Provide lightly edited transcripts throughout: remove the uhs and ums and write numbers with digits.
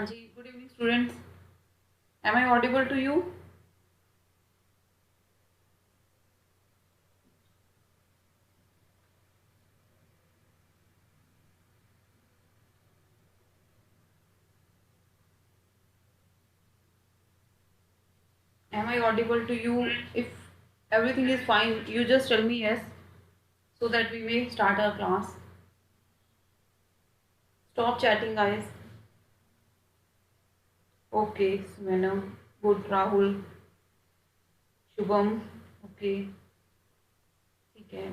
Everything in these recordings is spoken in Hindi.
Ji, good evening students. Am I audible to you? Am I audible to you? If everything is fine, you just tell me yes so that we may start our class. Stop chatting, guys. Okay, Sumaina. Good, Rahul. Shubham. Okay, ठीक है.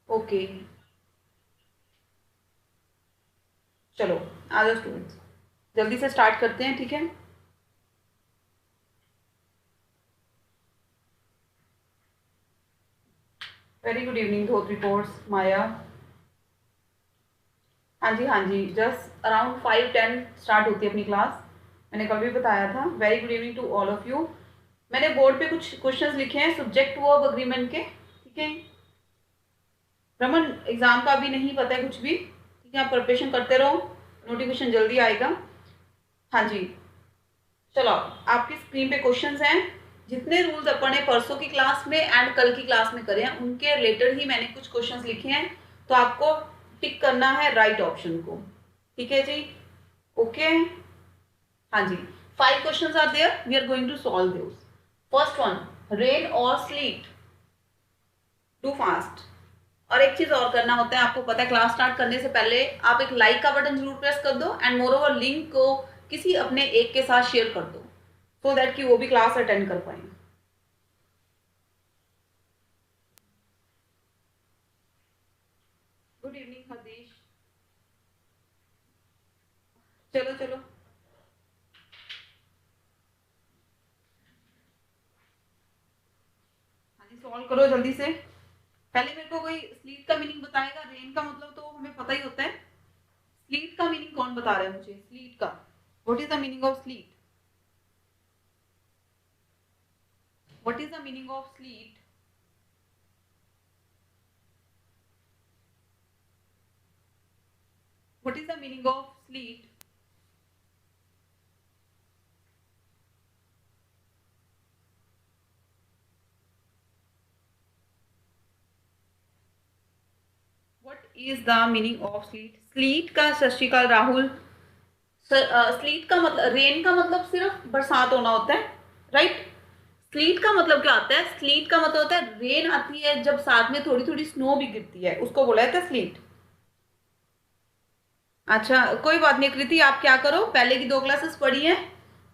ओके, चलो आ जाओ स्टूडेंट्स, जल्दी से स्टार्ट करते हैं. ठीक है. वेरी गुड इवनिंग धोत्री कोर्स माया. हाँ जी, जस्ट अराउंड 5:10 स्टार्ट होती है अपनी क्लास. मैंने कल भी बताया था. Very good evening to all of you. मैंने बोर्ड पे कुछ क्वेश्चंस लिखे हैं सब्जेक्ट वर्ब अग्रीमेंट के. ठीक है. रमन, एग्जाम का अभी नहीं पता है कुछ भी. ठीक है, आप प्रिपरेशन करते रहो, नोटिफिकेशन जल्दी आएगा. हाँ जी, चलो आपकी स्क्रीन पे क्वेश्चंस हैं. जितने रूल्स अपन ने परसों की क्लास में एंड कल की क्लास में करे हैं उनके रिलेटेड ही मैंने कुछ क्वेश्चंस लिखे हैं. तो आपको टिक करना है राइट ऑप्शन को. ठीक है जी. ओके. हाँ जी, 5 questions are there. We are going to solve those. First one, rain और स्लीट. Too fast. और एक चीज और करना होता है, आपको पता है, क्लास स्टार्ट करने से पहले आप एक लाइक का बटन जरूर प्रेस कर दो एंड मोर ओवर लिंक को किसी अपने एक के साथ शेयर कर दो सो दैट कि वो भी क्लास अटेंड कर पाए. Good evening Hardesh. चलो चलो, हाँ जी, सॉल्व करो जल्दी से. पहले मेरे को कोई स्लीट का मीनिंग बताएगा. रेन का मतलब तो हमें पता ही होता है. स्लीट का मीनिंग कौन बता रहा है मुझे? स्लीट का what is the meaning of slit? What is the meaning of slit? What is the meaning of slit? What is the meaning of slit? Slit का, सत श्रीकाल राहुल. स्लीट का मतलब, रेन का मतलब सिर्फ बरसात होना होता है, राइट. स्लीट का मतलब क्या आता है? स्लीट का मतलब होता है रेन आती है जब साथ में थोड़ी थोड़ी स्नो भी गिरती है, उसको बोला जाता है स्लीट. अच्छा, कोई बात नहीं कृति, आप क्या करो, पहले की 2 क्लासेस पढ़ी है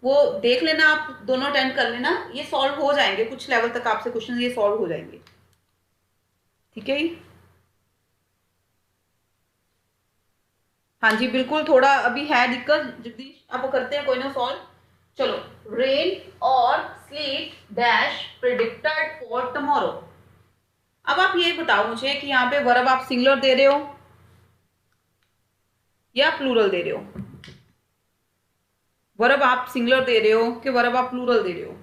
वो देख लेना, आप दोनों अटेंड कर लेना. ये सॉल्व हो जाएंगे, कुछ लेवल तक आपसे क्वेश्चन ये सॉल्व हो जाएंगे. ठीक है. हाँ जी बिल्कुल, थोड़ा अभी है दिक्कत. जगदीश, आप करते हैं, कोई ना सॉल्व. चलो, रेन और slit dash predicted for tomorrow. अब आप ये बताओ मुझे कि यहाँ पे वर्ब आप सिंगुलर दे रहे हो या प्लूरल दे रहे हो? वर्ब आप सिंगुलर दे रहे हो कि वर्ब आप प्लूरल दे रहे हो?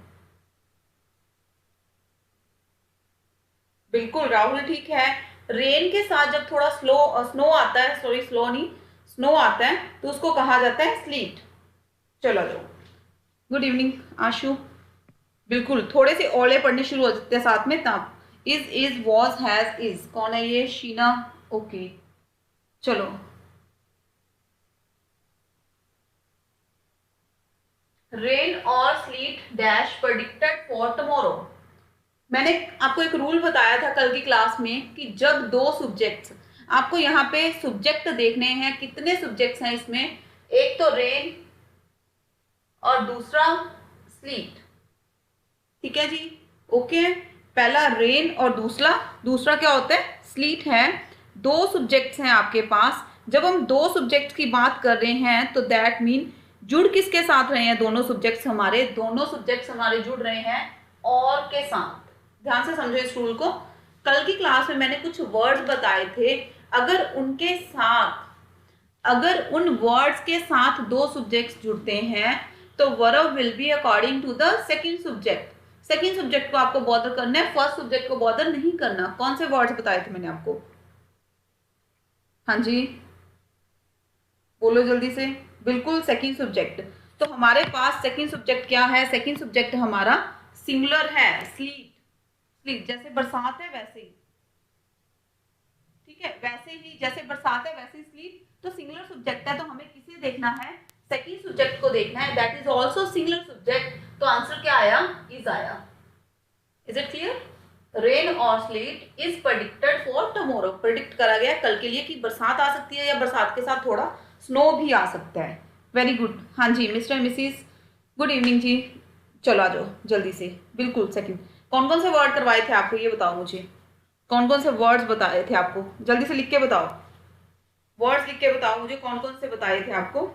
बिल्कुल राहुल, ठीक है. रेन के साथ जब थोड़ा स्नो आता है, सॉरी स्लो नहीं, स्नो आता है तो उसको कहा जाता है स्लीट. चलो जाओ. गुड इवनिंग आशु. बिल्कुल, थोड़े से ओले पढ़ने शुरू हो जाते हैं साथ में तब. इज वॉज हैज इज, कौन है ये? शीना. ओके, चलो. रेन और slit dash predicted for tomorrow. मैंने आपको एक रूल बताया था कल की क्लास में कि जब 2 सब्जेक्ट्स, आपको यहाँ पे सब्जेक्ट देखने हैं, कितने सब्जेक्ट्स हैं इसमें? एक तो रेन और दूसरा स्लीट. ठीक है जी. ओके, पहला रेन और दूसरा दूसरा क्या होता है? स्लीट है. 2 सब्जेक्ट्स हैं आपके पास. जब हम 2 सब्जेक्ट्स की बात कर रहे हैं तो दैट मीन जुड़ किसके साथ रहे हैं? दोनों सब्जेक्ट्स हमारे जुड़ रहे हैं और के साथ. ध्यान से समझो इस रूल को. कल की क्लास में मैंने कुछ वर्ड्स बताए थे, अगर उन वर्ड्स के साथ 2 सब्जेक्ट्स जुड़ते हैं तो verb will be according to the second subject. Second subject को आपको बॉदर करना है, फर्स्ट सब्जेक्ट को बॉदर नहीं करना. कौन से वर्ड्स बताए थे मैंने आपको? हाँ जी, बोलो जल्दी से. बिल्कुल सेकंड सब्जेक्ट। तो हमारे पास सेकंड सब्जेक्ट क्या है? सेकंड सब्जेक्ट हमारा सिंगुलर है, स्लीट। स्लीट जैसे बरसात है वैसे ही, ठीक है, वैसे ही जैसे बरसात है वैसे ही स्लीट। तो सिंगुलर सब्जेक्ट है, तो हमें किसे देखना है? सेकंड सब्जेक्ट को देखना है, that is also singular subject. तो आंसर क्या आया? इज आया। Is it clear? रेन और slit is predicted for tomorrow. Predict करा गया कल के लिए कि बरसात आ सकती है या बरसात के साथ थोड़ा स्नो भी आ सकता है। Very good. हाँ जी मिस्टर मिसिस, गुड इवनिंग जी। चलो आ जाओ जल्दी से। बिल्कुल सेकंड। कौन कौन से वर्ड करवाए थे आपको ये बताओ मुझे। कौन कौन से वर्ड्स बताए थे आपको? जल्दी से लिख के बताओ। वर्ड्स लिख के बताओ मुझे, कौन कौन से बताए थे आपको?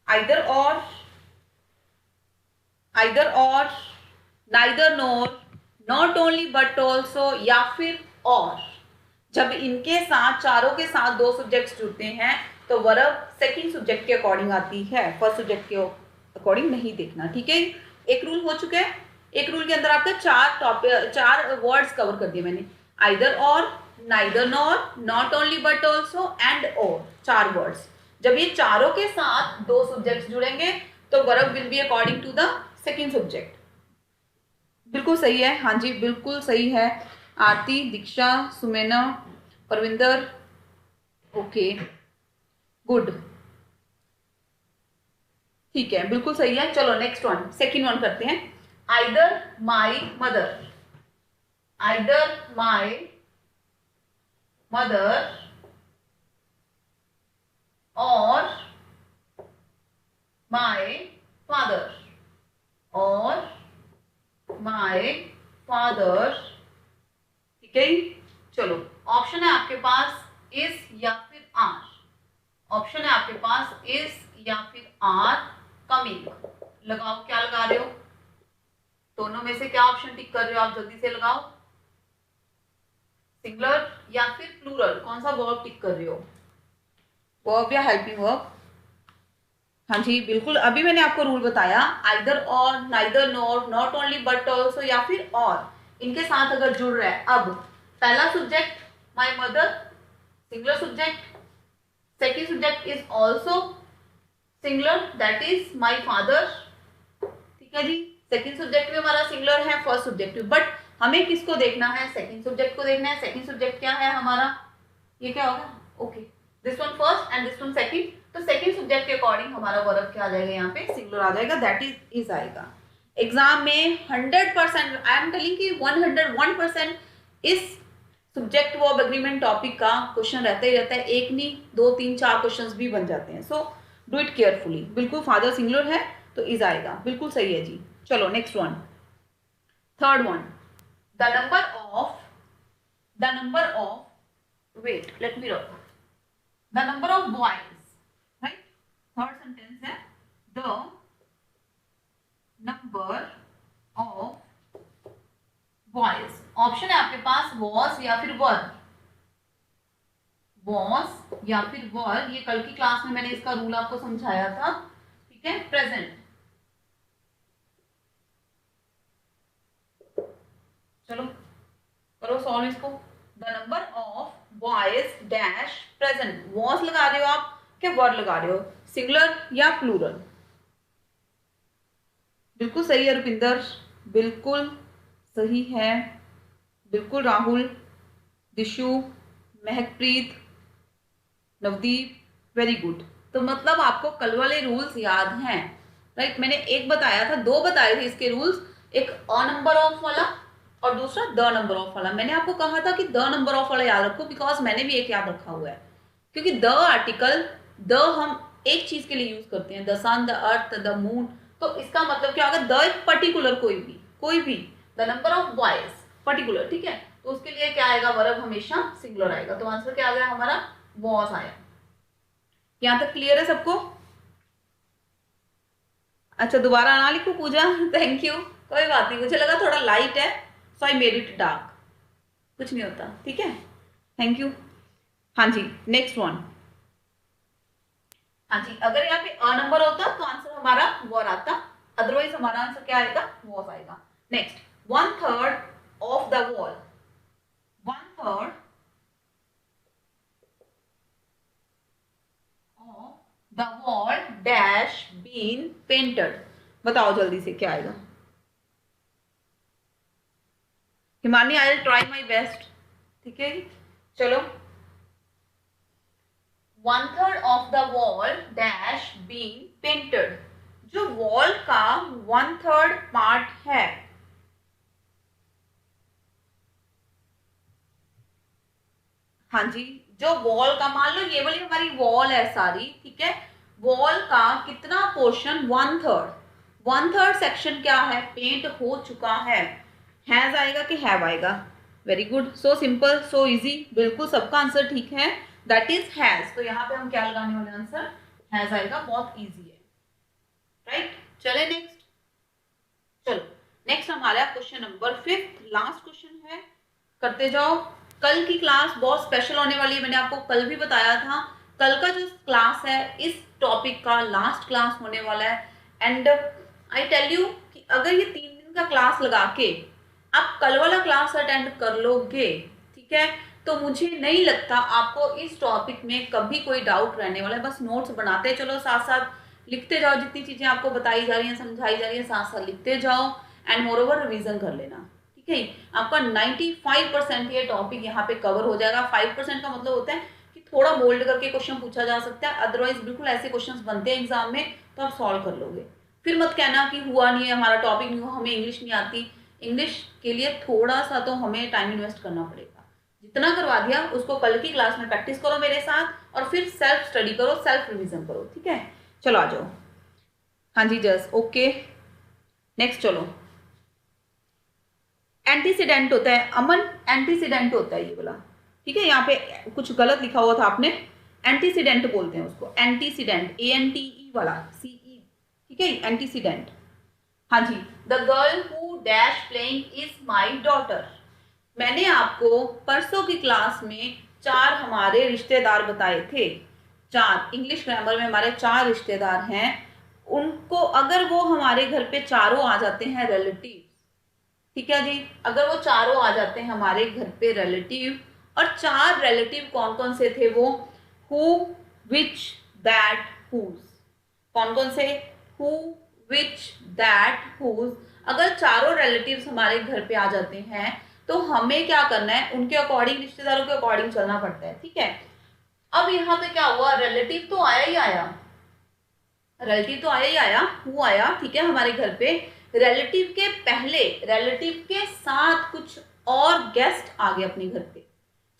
आइदर और, आइदर और, neither NOR, not only but also, या फिर और। जब इनके साथ, चारों के साथ दो सब्जेक्ट्स जुड़ते हैं तो वर्ब सेकंड सब्जेक्ट के अकॉर्डिंग आती है, फर्स्ट सब्जेक्ट के अकॉर्डिंग नहीं देखना। ठीक है, एक रूल हो चुका है। एक रूल के अंदर आपके चार वर्ड्स कवर कर दिए मैंने। आइदर और, neither nor, not only but also and और, चार वर्ड्स। जब ये चारों के साथ दो सब्जेक्ट्स जुड़ेंगे तो verb will be according to the second subject. बिल्कुल सही है, हाँ जी बिल्कुल सही है। आरती, दीक्षा, सुमेना, परविंदर, ओके गुड, ठीक है बिल्कुल सही है। चलो नेक्स्ट वन, सेकंड वन करते हैं। Either my mother, either my mother और माई फादर, और माई फादर, ठीक है। चलो ऑप्शन है आपके पास इज या फिर आर। ऑप्शन है आपके पास इज या फिर आर कमिंग। लगाओ, क्या लगा रहे हो? दोनों में से क्या ऑप्शन टिक कर रहे हो आप? जल्दी से लगाओ। सिंगुलर या फिर प्लूरल, कौन सा वर्ब टिक कर रहे हो? वर्ब या हेल्पिंग वर्ब? हाँ जी बिल्कुल, अभी मैंने आपको रूल बताया। आइदर और, neither nor, not only but also, या फिर और, इनके साथ अगर जुड़ रहा है। अब पहला subject my mother, singular subject. Second subject is also singular, that is my father. ठीक है जी, सेकेंड सब्जेक्ट भी हमारा सिंगुलर है, फर्स्ट सब्जेक्ट भी। बट हमें किसको देखना है? सेकेंड सब्जेक्ट को देखना है। सेकेंड सब्जेक्ट क्या है हमारा? ये क्या होगा? Okay, this one first and this one second. तो सेकेंड सब्जेक्ट के अकॉर्डिंग हमारा वर्ब क्या आ जाएगा? यहाँ पे सिंगुलर आ जाएगा, दैट इज आएगा। एग्जाम में 100%, आई एम टेलिंग कि 101% इस सब्जेक्ट वर्ब एग्रीमेंट टॉपिक का क्वेश्चन रहता ही रहता है। एक नहीं, दो तीन चार क्वेश्चंस भी बन जाते हैं। So do it carefully. बिल्कुल फादर सिंगुलर है तो इज आएगा, बिल्कुल सही है जी। चलो next one, third one. The number of, the number of, wait let me रख, the number of boys, right. Third sentence है the number of boys. Option है आपके पास वॉज या फिर वर। वॉज या फिर वर, ये कल की क्लास में मैंने इसका रूल आपको समझाया था। ठीक है, प्रेजेंट। चलो करो सॉल्व इसको। The number of boys dash present. Was लगा रहे हो आप क्या वर लगा रहे हो? सिंगुलर या प्लूरल? बिल्कुल सही है रुपिंदर, बिल्कुल सही है। बिल्कुल राहुल, दिशु, महकप्रीत, नवदीप, वेरी गुड। तो मतलब आपको कल वाले रूल्स याद हैं, राइट। मैंने एक बताया था, दो बताए थे इसके रूल्स, एक अ नंबर ऑफ वाला और दूसरा द नंबर ऑफ वाला। मैंने आपको कहा था कि द नंबर ऑफ वाला याद रखो, बिकॉज मैंने भी एक याद रखा हुआ है। क्योंकि द आर्टिकल, द हम एक चीज के लिए यूज करते हैं, the sun, the earth, the moon. तो इसका मतलब क्या होगा? द एक पर्टिकुलर, कोई भी the number of boys particular, ठीक है। तो उसके लिए क्या आएगा? वर्ब हमेशा सिंगुलर आएगा। तो आंसर क्या आ गया हमारा? वॉज आया। यहां तक क्लियर है सबको? अच्छा दोबारा ना लिखो पूजा, थैंक यू। कोई बात नहीं, मुझे लगा थोड़ा लाइट है, सो आई मेड इट डार्क। कुछ नहीं होता, ठीक है, थैंक यू। हाँ जी नेक्स्ट वन। हाँ जी, अगर यहाँ पे अ नंबर होता तो आंसर हमारा वर आता, अदरवाइज हमारा आंसर क्या आएगा? वॉज आएगा। Next, 1/3 of the wall. 1/3 the wall dash been painted. बताओ जल्दी से क्या आएगा। Himani, I will try my best. ठीक है, चलो। 1/3 of the wall dash been painted. जो वॉल का 1/3 पार्ट है, हाँ जी, जो वॉल का, मान लो ये वाली हमारी वॉल है सारी, ठीक है, वॉल का कितना पोर्शन, 1/3। 1/3 सेक्शन क्या है, पेंट हो चुका है। हैज आएगा कि हैव आएगा? Very good, so simple, so easy, बिल्कुल सबका आंसर ठीक है, दैट इज हैज। तो यहाँ पे हम क्या लगाने वाले, आंसर हैज आएगा, बहुत इजी है, राइट। चले नेक्स्ट, चलो नेक्स्ट हमारा क्वेश्चन नंबर 5, लास्ट क्वेश्चन है, करते जाओ। कल की क्लास बहुत स्पेशल होने वाली है, मैंने आपको कल भी बताया था। कल का जो क्लास है इस टॉपिक का लास्ट क्लास होने वाला है। एंड आई टेल यू कि अगर ये 3 दिन का क्लास लगा के आप कल वाला क्लास अटेंड कर लोगे, ठीक है, तो मुझे नहीं लगता आपको इस टॉपिक में कभी कोई डाउट रहने वाला है। बस नोट्स बनाते चलो, साथ साथ लिखते जाओ, जितनी चीजें आपको बताई जा रही हैं, समझाई जा रही है, साथ साथ लिखते जाओ, एंड मोरओवर रिवीजन कर लेना, ठीक है। आपका 95% ये टॉपिक यहाँ पे कवर हो जाएगा। 5% का मतलब होता है कि थोड़ा बोल्ड करके क्वेश्चन पूछा जा सकता है, अदरवाइज बिल्कुल ऐसे क्वेश्चंस बनते हैं एग्जाम में तो आप सॉल्व कर लोगे। फिर मत कहना कि हुआ नहीं है, हमारा टॉपिक नहीं हुआ, हमें इंग्लिश नहीं आती। इंग्लिश के लिए थोड़ा सा तो हमें टाइम इन्वेस्ट करना पड़ेगा। जितना करवा दिया उसको कल की क्लास में प्रैक्टिस करो मेरे साथ, और फिर सेल्फ स्टडी करो, सेल्फ रिविजन करो, ठीक है। चलो आ जाओ। हाँ जी जस, ओके नेक्स्ट चलो। एंटीसीडेंट होता है अमन, एंटीसीडेंट होता है ये वाला, ठीक है। यहाँ पे कुछ गलत लिखा हुआ था आपने, एंटीसीडेंट बोलते हैं उसको, एंटीसीडेंट, ANTE वाला CE, ठीक है, एंटीसीडेंट। हाँ जी, the girl who dash playing is my daughter. मैंने आपको परसों की क्लास में 4 हमारे रिश्तेदार बताए थे। 4 इंग्लिश ग्रामर में हमारे 4 रिश्तेदार हैं। उनको अगर वो हमारे घर पे चारों आ जाते हैं रिलेटिव, ठीक है जी, अगर वो चारों आ जाते हैं हमारे घर पे रिलेटिव, और 4 रिलेटिव कौन कौन से थे वो, हु, विच, दैट, हुज। कौन कौन से, हु, विच, दैट, हुज। अगर चारों रिलेटिव्स हमारे घर पे आ जाते हैं तो हमें क्या करना है, उनके अकॉर्डिंग, रिश्तेदारों के अकॉर्डिंग चलना पड़ता है, ठीक है। अब यहाँ पे क्या हुआ, रिलेटिव तो आया ही आया, रिलेटिव तो आया ही आया, हु आया, ठीक है, हमारे घर पे। रिलेटिव के पहले, रिलेटिव के साथ कुछ और गेस्ट आ गए अपने घर पे,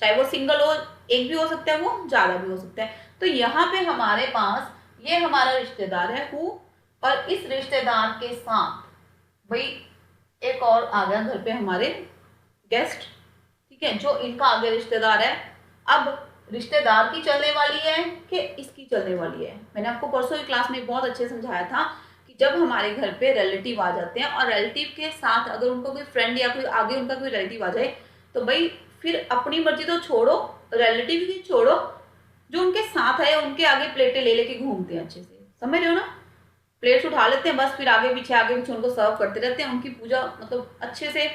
चाहे वो सिंगल हो, एक भी हो सकता है, वो ज्यादा भी हो सकता है। तो यहाँ पे हमारे पास ये हमारा रिश्तेदार है हु, और इस रिश्तेदार के साथ भाई एक और आ गया घर पे हमारे गेस्ट, ठीक है, जो इनका आगे रिश्तेदार है। अब रिश्तेदार की चलने वाली है कि इसकी चलने वाली है। मैंने आपको परसों की क्लास में बहुत अच्छे समझाया था कि जब हमारे घर पे रिलेटिव आ जाते हैं और रिलेटिव के साथ अगर उनको कोई फ्रेंड या कोई आगे उनका कोई रिलेटिव आ जाए, तो भाई फिर अपनी मर्जी तो छोड़ो, रिलेटिव ही छोड़ो, जो उनके साथ है उनके आगे प्लेटें ले लेके घूमते हैं, अच्छे से समझ रहे हो ना, प्लेट्स उठा लेते हैं, बस फिर आगे पीछे उनको सर्व करते रहते हैं, उनकी पूजा मतलब अच्छे से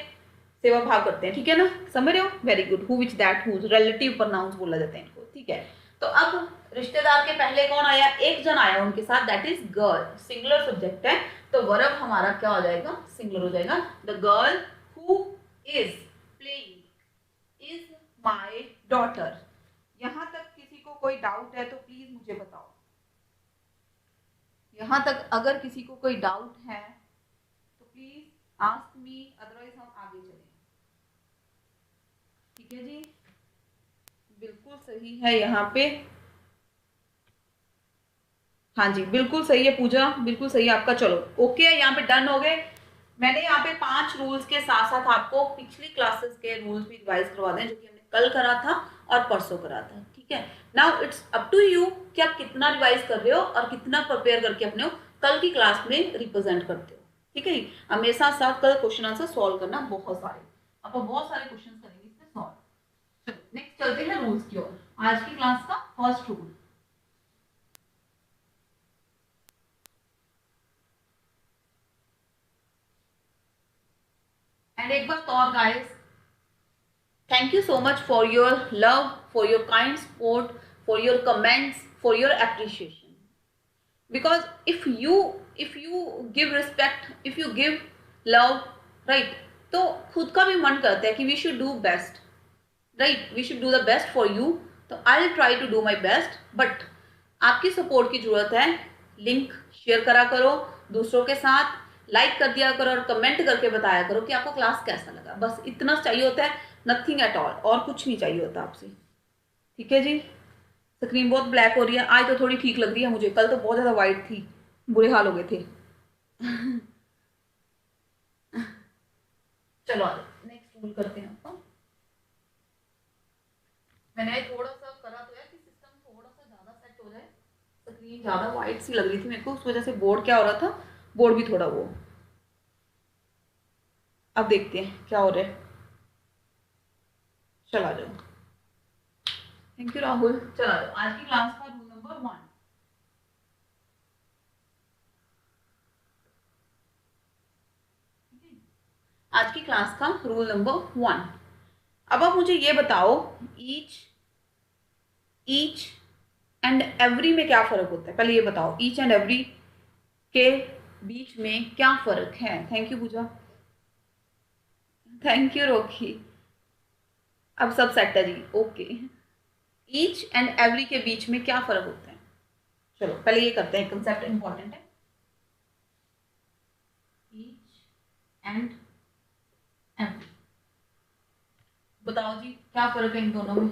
सेवा भाव करते हैं, ठीक है ना, समझ रहे हो। Very good, who which that whose, relative pronouns बोला जाता है इनको, ठीक है। तो अब रिश्तेदार के पहले कौन आया, एक जन आया उनके साथ, that is girl, singular subject है, तो वर्ब हमारा क्या हो जाएगा, सिंगुलर हो जाएगा। The girl who is playing is my daughter. यहां तक किसी को कोई डाउट है तो प्लीज मुझे बताओ, यहां तक अगर किसी को कोई डाउट है तो प्लीज आस्क मी, अदरवाइज हम आगे चलें, ठीक है जी। बिल्कुल सही है यहाँ पे, हाँ जी बिल्कुल सही है पूजा, बिल्कुल सही है आपका। चलो ओके है, यहाँ पे डन हो गए। मैंने यहाँ पे 5 रूल्स के साथ साथ आपको पिछली क्लासेस के रूल्स भी रिवाइज करवा दें, जो कि हमने कल करा था और परसों करा था, ठीक है। Now it's up to you कि आप कितना रिवाइज कर रहे हो और कितना प्रिपेयर करके अपने कल की क्लास में रिप्रेजेंट करते हो, ठीक है। अब मेरे साथ साथ कल क्वेश्चन आंसर सॉल्व करना, बहुत सारे आपको बहुत सारे क्वेश्चन करेंगे इसमें सॉल्व। नेक्स्ट चलते हैं रूल्स की ओर। आज की क्लास का फर्स्ट रूल, एंड एक बात और guys, thank you so much for your love, for your kind support, for your comments, for your appreciation. Because if you give respect, if you give love, right, तो खुद का भी मन करता है कि we should do best, right, we should do the best for you. तो I will try to do my best, but आपकी सपोर्ट की जरूरत है। लिंक शेयर करा करो दूसरों के साथ, लाइक कर दिया करो और कमेंट करके बताया करो कि आपको क्लास कैसा लगा। बस इतना चाहिए होता है, नथिंग एट ऑल, और कुछ नहीं चाहिए होता आपसे। ठीक है जी। स्क्रीन बहुत ब्लैक हो रही है, आज तो थोड़ी ठीक लग रही है मुझे, कल तो बहुत ज़्यादा वाइट थी, बुरे हाल हो गए थे। चलो नेक्स्ट रूल करते हैं आपका। मैंने थोड़ा सा करा तो है कि सिस्टम थोड़ा सा ज़्यादा सेट हो जाए। स्क्रीन ज़्यादा वाइट सी लग रही थी मेरे को, उस वजह से बोर्ड क्या हो रहा था, बोर्ड भी थोड़ा वो। अब देखते हैं क्या हो रहा है। चला जाओ। Thank you Rahul. चला जाओ आज की क्लास का रूल नंबर 1। आज की क्लास का रूल नंबर 1। अब आप मुझे ये बताओ, ईच एंड एवरी में क्या फर्क होता है। पहले ये बताओ ईच एंड एवरी के बीच में क्या फर्क है। Thank you Puja, thank you Rocky. अब सब सेट है जी, ओके। ईच एंड एवरी के बीच में क्या फर्क होता है। चलो पहले ये करते हैं, कंसेप्ट इंपॉर्टेंट है। ईच एंड एवरी, बताओ जी क्या फर्क है इन दोनों में।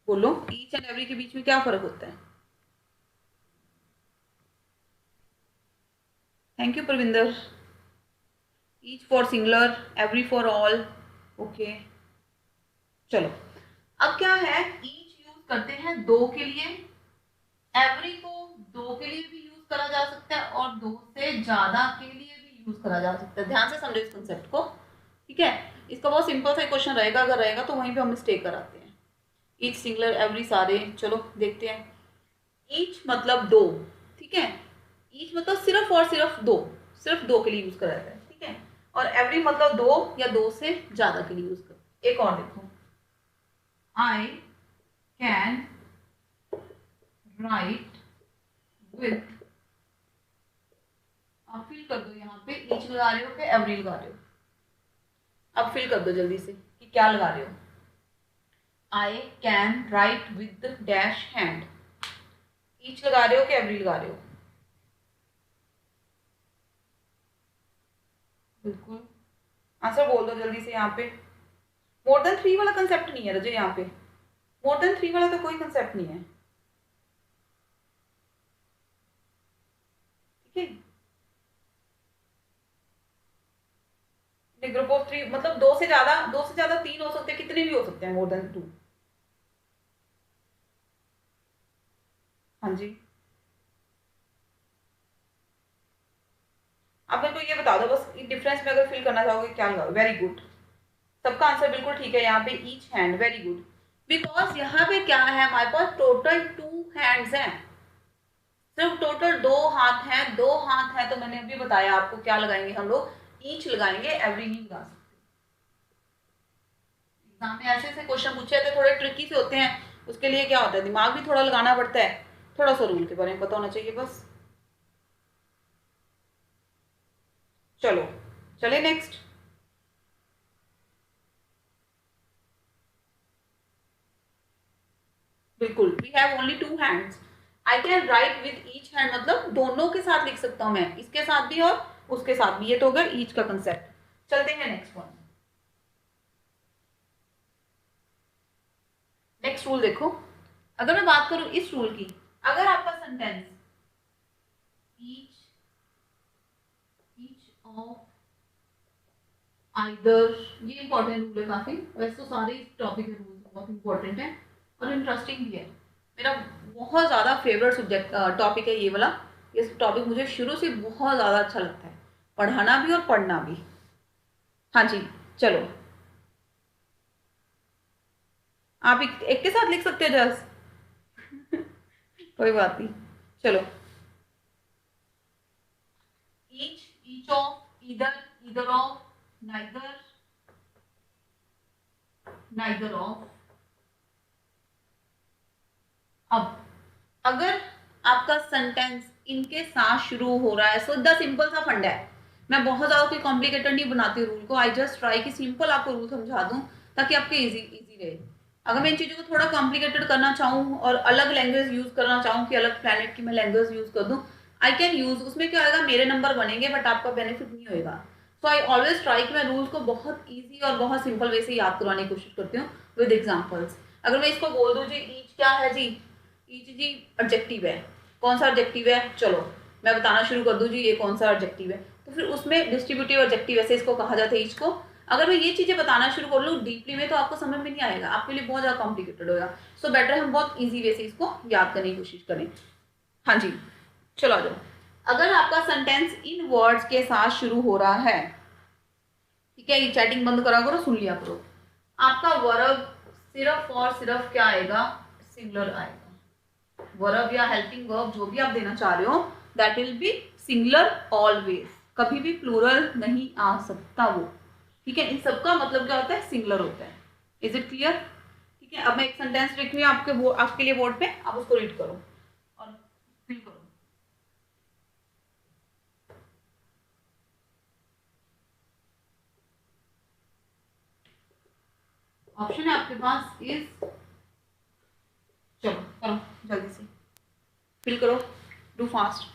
बोलो ईच एंड एवरी के बीच में क्या फर्क होता है। Thank you Pravinder. Each for singular, every for all, okay. चलो अब क्या है, ईच यूज करते हैं दो के लिए, एवरी को दो के लिए भी यूज करा जा सकता है और दो से ज्यादा के लिए भी यूज करा जा सकता है। ध्यान से समझो इस कंसेप्ट को, ठीक है। इसका बहुत सिंपल सा क्वेश्चन रहेगा, अगर रहेगा तो वहीं पे हम मिस्टेक कराते हैं। ईच सिंगुलर, एवरी सारे, चलो देखते हैं। ईच मतलब दो, ठीक है। ईच मतलब सिर्फ और सिर्फ दो, सिर्फ दो के लिए यूज करा जाता है, ठीक है। और एवरी मतलब दो या दो से ज्यादा के लिए यूज कर। एक और देखो, आई कैन राइट विथ, आप फिल कर दो यहाँ पे, ईच लगा रहे हो कि एवरी लगा रहे हो। अब फिल कर दो जल्दी से कि क्या लगा रहे हो। आई can write with dash hand, each लगा रहे हो कि एवरी लगा रहे हो। बिल्कुल आंसर बोल दो जल्दी से यहाँ पे। मोर देन 3 वाला कंसेप्ट नहीं है रजय यहाँ पे, मोर देन 3 वाला तो कोई कंसेप्ट नहीं है, ठीक है। ग्रुप ऑफ 3 मतलब दो से ज्यादा 3 हो सकते हैं, कितने भी हो सकते हैं, मोर देन 2। हाँ जी। आप मेरे को ये बता दो बस, डिफरेंस में अगर फिल करना चाहोगे क्या लगाओ। वेरी गुड, सबका आंसर बिल्कुल ठीक है यहाँ पे, each hand, very good. Because यहाँ पे क्या है, हमारे पास टोटल 2 हैंड्स हैं, सिर्फ टोटल 2 हाथ हैं, 2 हाथ हैं। तो मैंने अभी बताया आपको क्या लगाएंगे हम लोग, ईच लगाएंगे, एवरी नहीं लगा सकते। एग्जाम में ऐसे ऐसे क्वेश्चन पूछे थे, थोड़े ट्रिकी से होते हैं, उसके लिए क्या होता है, दिमाग भी थोड़ा लगाना पड़ता है, थोड़ा सा रूल के बारे में पता होना चाहिए बस। चलो चले नेक्स्ट। बिल्कुल, we have only 2 hands. I can write with each hand मतलब दोनों के साथ लिख सकता हूं मैं, इसके साथ भी और उसके साथ भी। ये तो होगा ईच का कंसेप्ट। चलते हैं नेक्स्ट वन। नेक्स्ट रूल देखो, अगर मैं बात करूं इस रूल की, अगर आपका sentence each each of either, ये इंपॉर्टेंट रूल है काफी, वैसे तो सारे इस टॉपिक के रूल बहुत इंपॉर्टेंट है और इंटरेस्टिंग भी है। मेरा बहुत ज़्यादा फेवरेट सब्जेक्ट टॉपिक है ये वाला। ये टॉपिक मुझे शुरू से बहुत ज़्यादा अच्छा लगता है, पढ़ाना भी और पढ़ना भी। हाँ जी। चलो आप एक के साथ लिख सकते हो जस कोई बात नहीं। चलो each, each of, either, either of, neither, neither of, अब अगर आपका सेंटेंस इनके साथ शुरू हो रहा है, सो द सिंपल सा फंडा है, मैं बहुत ज्यादा कोई कॉम्प्लिकेटेड नहीं बनाती रूल को, आई जस्ट ट्राई कि सिंपल आपको रूल समझा दूं ताकि आपके इजी इजी रहे। अगर मैं इन चीजों को थोड़ा कॉम्प्लिकेटेड करना चाहूँ और अलग लैंग्वेज यूज करना चाहूँ कि अलग प्लेनेट की मैं लैंग्वेज यूज कर दूं, आई कैन यूज, उसमें क्या होगा, मेरे नंबर बनेंगे बट आपका बेनिफिट नहीं होगा। सो आई ऑलवेज ट्राई कि मैं रूल्स को बहुत ईजी और बहुत सिंपल वे से याद करवाने की कोशिश करती हूँ विद एग्जाम्पल्स। अगर मैं इसको बोल दूँ जी ईच क्या है जी, ईच जी एडजेक्टिव है, कौन सा एडजेक्टिव है, चलो मैं बताना शुरू कर दूं जी ये कौन सा एडजेक्टिव है, तो फिर उसमें डिस्ट्रीब्यूटिव एडजेक्टिव ऐसे इसको कहा जाता है ईच को। अगर मैं ये चीजें बताना शुरू कर लूँ डीपली में तो आपको समझ में नहीं आएगा, आपके लिए बहुत ज्यादा कॉम्प्लिकेटेड होगा। सो बेटर हम बहुत ईजी वे से इसको याद करने की कोशिश करें। हाँ जी, चलो आ जाओ। अगर आपका सेंटेंस इन वर्ड्स के साथ शुरू हो रहा है, ठीक है, ये चैटिंग बंद करा करो, सुन लिया करो, आपका वर्ब सिर्फ और सिर्फ क्या आएगा, सिंगुलर आएगा। वर्ब या हेल्पिंग वर्ब जो भी आप देना चाह रहे हो that will be singular always, कभी भी प्लूरल नहीं आ सकता वो, ठीक है। इन सबका मतलब क्या होता है, सिंगुलर होता है। Is it clear? ठीक है, अब मैं एक सेंटेंस लिख रही हूँ आपके लिए बोर्ड पे, आप उसको रीड करो और फिल करो। ऑप्शन है आपके पास इज, चलो करो जल्दी से, फिल करो, डू फास्ट,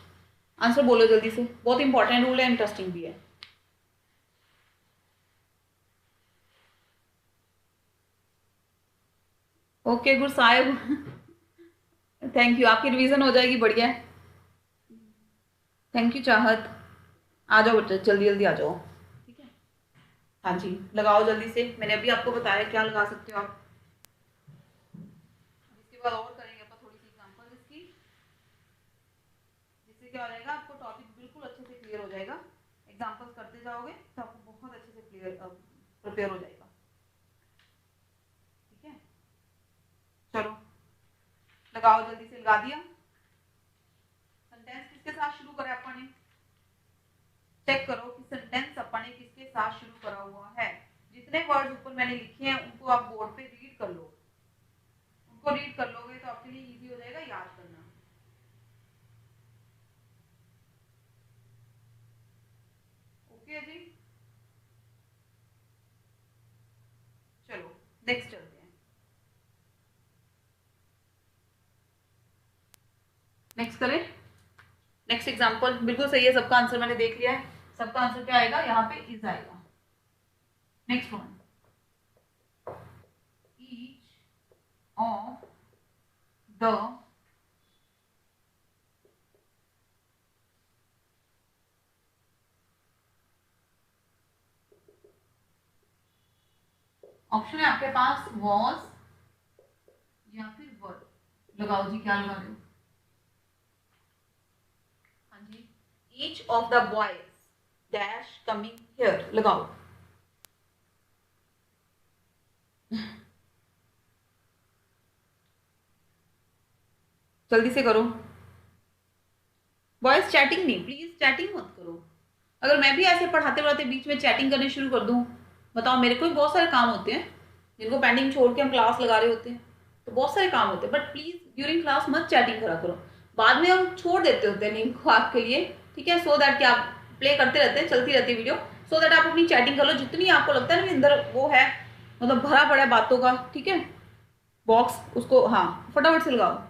आंसर बोलो जल्दी से, बहुत इंपॉर्टेंट रूल है, इंटरेस्टिंग भी है। Okay good Sahib, thank you, आपकी रिवीजन हो जाएगी, बढ़िया है, थैंक यू चाहत, आ जाओ बच्चे जल्दी जल्दी आ जाओ, ठीक है। हाँ जी लगाओ जल्दी से, मैंने अभी आपको बताया क्या लगा सकते हो आप। इसके बाद और करेंगे अपन थोड़ी सी एग्जांपल इसकी, जिससे क्या हो जाएगा, आपको टॉपिक बिल्कुल अच्छे से क्लियर हो जाएगा। एग्जांपल्स करते जाओगे तो आपको बहुत अच्छे से क्लियर प्रिपेयर हो जाएगा, ठीक है। चलो लगाओ जल्दी से, लगा दिया। सेंटेंस किसके साथ शुरू करा अपन ने, चेक करो कि सेंटेंस अपन ने किसके साथ शुरू करा हुआ है। जितने वर्ड्स ऊपर मैंने लिखे हैं उनको आप बोर्ड पे रीड कर लो, उनको रीड कर लोगे तो आपके लिए इजी हो जाएगा याद करना। ओके जी, चलो नेक्स्ट चलते हैं। नेक्स्ट करें, नेक्स्ट एग्जांपल बिल्कुल सही है, सबका आंसर मैंने देख लिया है, सबका आंसर क्या आएगा, यहाँ पे इज आएगा। Next one, each of the option है आपके पास वॉज या फिर वर, लगाओ जी क्या लगा रहे हो। हाँ जी, each of the boys dash coming here, लगाओ। जल्दी से करो, वॉइस चैटिंग नहीं, प्लीज चैटिंग मत करो। अगर मैं भी ऐसे पढ़ाते पढ़ाते बीच में चैटिंग करनी शुरू कर दूं, बताओ, मेरे को भी बहुत सारे काम होते हैं जिनको पेंडिंग छोड़ के हम क्लास लगा रहे होते हैं, तो बहुत सारे काम होते हैं, बट प्लीज ड्यूरिंग क्लास मत चैटिंग करा करो, बाद में हम छोड़ देते होते हैं लिंक को आपके लिए, ठीक है, सो दैट कि आप प्ले करते रहते हैं, चलती रहती है वीडियो, सो दैट आप अपनी चैटिंग कर लो जितनी आपको लगता है ना अंदर वो है, मतलब भरा पड़ा है बातों का, ठीक है, बॉक्स उसको, हाँ फटाफट से लगाओ।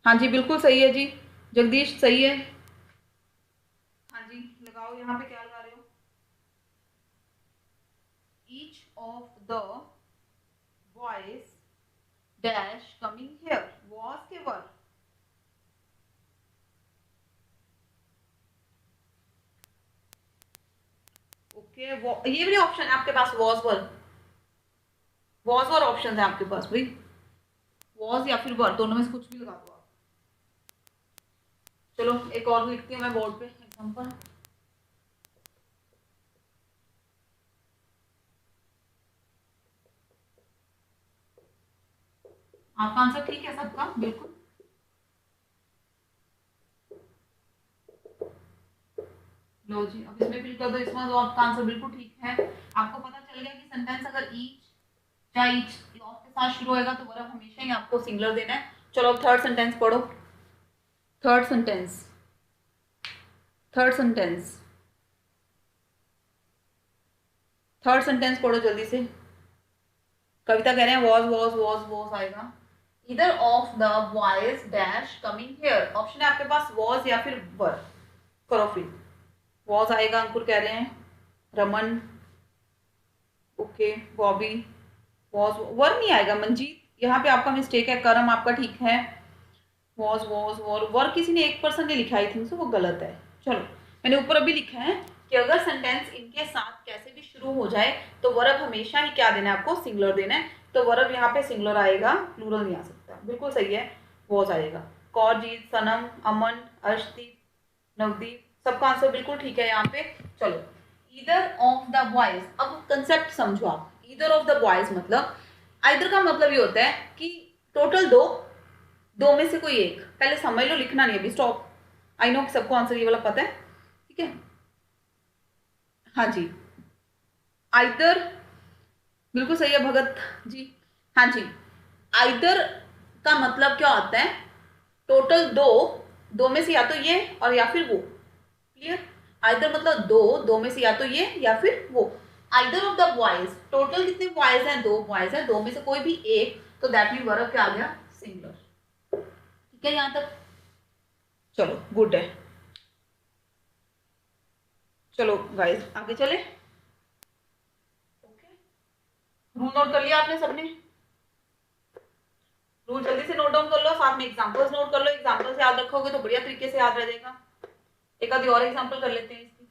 हाँ जी बिल्कुल सही है जी, जगदीश सही है। हाँ जी लगाओ, यहाँ पे क्या लगा रहे हो, each of the boys dash coming here, was के वर, ओके ये भी ऑप्शन है आपके पास, was were, was were option है आपके पास भाई, वॉज या फिर वर दोनों में से कुछ भी लगा दो आप। चलो एक और लिखती हूँ मैं बोर्ड पे एग्जाम्पल, आपका आंसर ठीक है सबका बिल्कुल, लो जी अब इसमें फिल कर दो, इसमें तो आपका आंसर बिल्कुल ठीक है। आपको पता चल गया कि सेंटेंस अगर ईच या ईच ऑफ के साथ शुरू होएगा तो वर्ब हमेशा ही आपको सिंगुलर देना है। चलो अब थर्ड सेंटेंस पढ़ो। Third sentence, third sentence, third sentence पढ़ो जल्दी से। कविता कह रहे हैं वॉज आएगा। इधर of the boys dash coming here, option है आपके पास वॉज या फिर वर। करो फिर। वॉज आएगा, अंकुर कह रहे हैं, रमन, ओके, बॉबी, वॉज, वर नहीं आएगा मंजीत, यहाँ पे आपका मिस्टेक है, करम आपका ठीक है, वॉज वर किसी ने एक पर्सन ने लिखा आई थिंक सो, वो गलत है। चलो मैंने ऊपर अभी लिखा है कि अगर सेंटेंस इनके साथ कैसे भी शुरू हो जाए तो वर्ब हमेशा ही क्या देना है आपको, सिंगुलर देना है। तो वर्ब यहाँ पे सिंगुलर आएगा, प्लूरल नहीं आ सकता। बिल्कुल सही है, वॉज आएगा। कौरजीत, सनम, अमन, अर्शदीप, नवदीप, सबका आंसर बिल्कुल ठीक है यहाँ पे। चलो ईदर ऑफ द बॉयज, अब कंसेप्ट समझो आप। ईदर ऑफ द बॉयज मतलब, आइदर का मतलब ये होता है कि टोटल दो में से कोई एक। पहले समझ लो, लिखना नहीं अभी, स्टॉप। आई नो कि सबको आंसर ये वाला पता है, ठीक है। हाँ जी, आइदर बिल्कुल सही है भगत जी। हाँ जी, आइदर का मतलब क्या होता है, टोटल दो में से या तो ये और या फिर वो। क्लियर? आइदर मतलब दो में से या तो ये या फिर वो। Either of the boys, total कितने बॉयज हैं, 2 बॉयज हैं, 2 में से कोई भी एक, तो दैट मीन वर्ब क्या आ गया, सिंगुलर। ठीक है यहां तक? चलो गुड है। चलो गाइस आगे चले। ओके, रूल नोट कर लिया आपने सबने? रूल जल्दी से नोट डाउन कर लो, साथ में एग्जांपल्स नोट कर लो। एग्जांपल से याद रखोगे तो बढ़िया तरीके से याद रह जाएगा। एक आधी और एग्जांपल कर लेते हैं इसकी।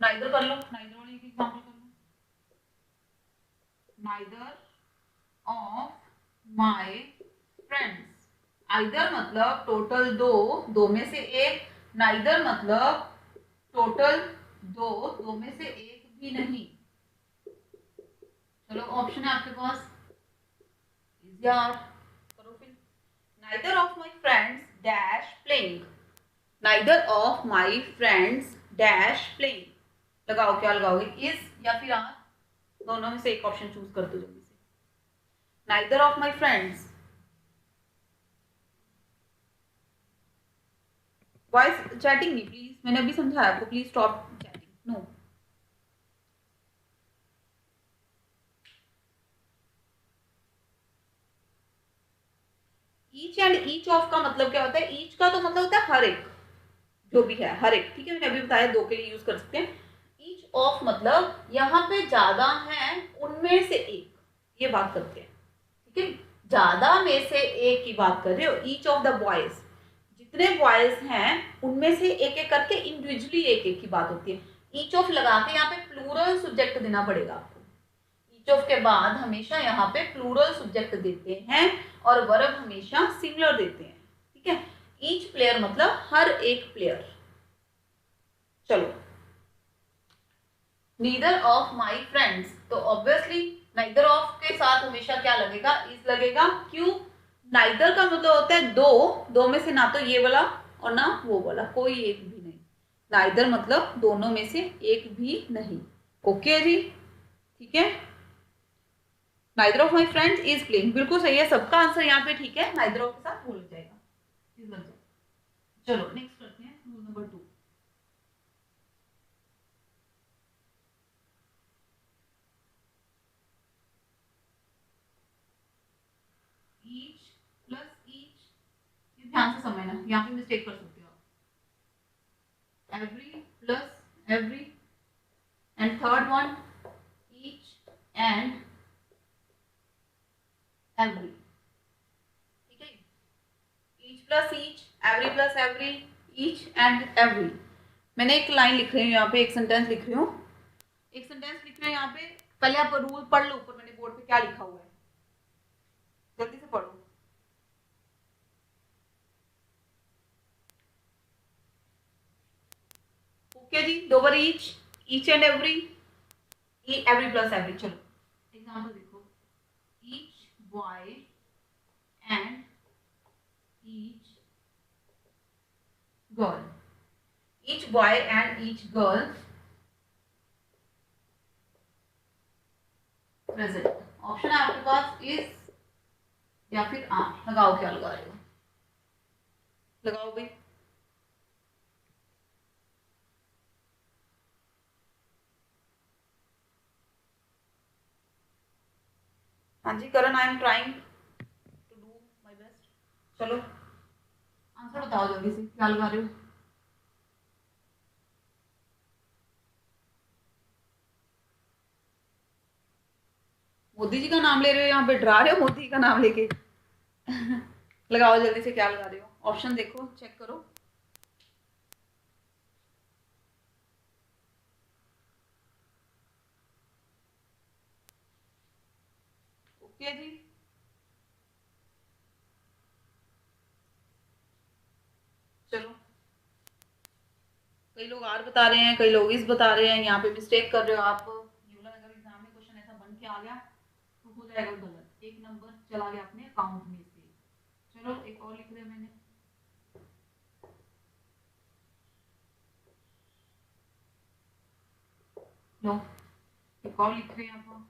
नाइदर कर लो, नाइदर वाली एक एग्जांपल कर लो। Neither of my friends, either मतलब टोटल दो में से एक, नाइदर मतलब टोटल दो में से एक भी नहीं। चलो ऑप्शन है आपके पास, यार करो फिर। Neither of my friends dash playing, neither of my friends dash playing. लगाओ, क्या लगाओगे, इज या फिर आर, दोनों में से एक ऑप्शन चूज कर दो जल्दी से। Neither of my friends, voice chatting नहीं प्लीज, मैंने अभी समझाया आपको, please stop chatting, no. Each and each of का मतलब क्या होता है, ईच का तो मतलब होता है हर एक, जो भी है हर एक, ठीक है। मैंने अभी बताया 2 के लिए यूज कर सकते हैं। ईच ऑफ मतलब यहाँ पे ज्यादा है उनमें से एक, ये बात करते हैं, ठीक है। ज्यादा में से एक की बात कर रहे हो। ईच ऑफ द बॉयज, जितने बॉयज हैं उनमें से एक एक करके इंडिविजुअली एक एक की बात होती है। ईच ऑफ लगा के यहाँ पे प्लूरल सब्जेक्ट देना पड़ेगा आपको। ईच ऑफ के बाद हमेशा यहाँ पे प्लूरल सब्जेक्ट देते हैं और वर्ब हमेशा सिंगुलर देते हैं, ठीक है। ईच प्लेयर मतलब हर एक प्लेयर। चलो नीदर ऑफ माई फ्रेंड्स, तो ऑब्वियसली नाइदर ऑफ के साथ हमेशा क्या लगेगा, इज लगेगा। क्यों? नाइदर का मतलब होता है दो में से ना तो ये वाला और ना वो वाला, कोई एक भी नहीं। नाइदर मतलब दोनों में से एक भी नहीं। ओके जी, ठीक है। Neither of my friends is playing, बिल्कुल सही है, सबका आंसर यहाँ पे ठीक है। नाइदर ऑफ के साथ वो लग जाएगा, इज लग जाएगा। चलो नेक्स्ट करते हैं rule number 2। Each plus each, ये ध्यान से समझना, यहाँ पे मिस्टेक कर सकते हो आप। Every plus every, and third one each and every, ठीक है। Each plus each, every plus every, each and every. मैंने एक लाइन लिख रही हूँ यहाँ पे, एक सेंटेंस लिख रही हूँ, एक सेंटेंस लिख रही हूँ यहाँ पे। पहले आप रूल पढ़ लो, ऊपर मैंने बोर्ड पे क्या लिखा हुआ है, जल्दी से पढ़ो। ओके जी, 2 बार each and every, every plus every. चलो एग्जांपल देखो, each boy and each girl, each boy and each girl present. Option है आपके पास इज या फिर आर। लगाओ, क्या लगा रहे हो, लगाओ भाई। हाँ जी Karan, I am trying to do my best. चलो आंसर बताओ जल्दी से, क्या लगा रहे हो। मोदी जी का नाम ले रहे हो, यहाँ पे डरा रहे हो मोदी का नाम लेके। लगाओ जल्दी से, क्या लगा रहे हो, ऑप्शन देखो, चेक करो। ओके जी, चलो कई लोग आर बता रहे हैं, कई लोग इस बता रहे हैं, यहाँ पे मिस्टेक कर रहे हो आप। ये वाला अगर एग्जाम में क्वेश्चन ऐसा बन के आ गया तो हो जाएगा गलत, एक नंबर चला गया अपने अकाउंट में से। चलो एक और लिख दिया मैंने। लो एक और लिख रहे हैं आप।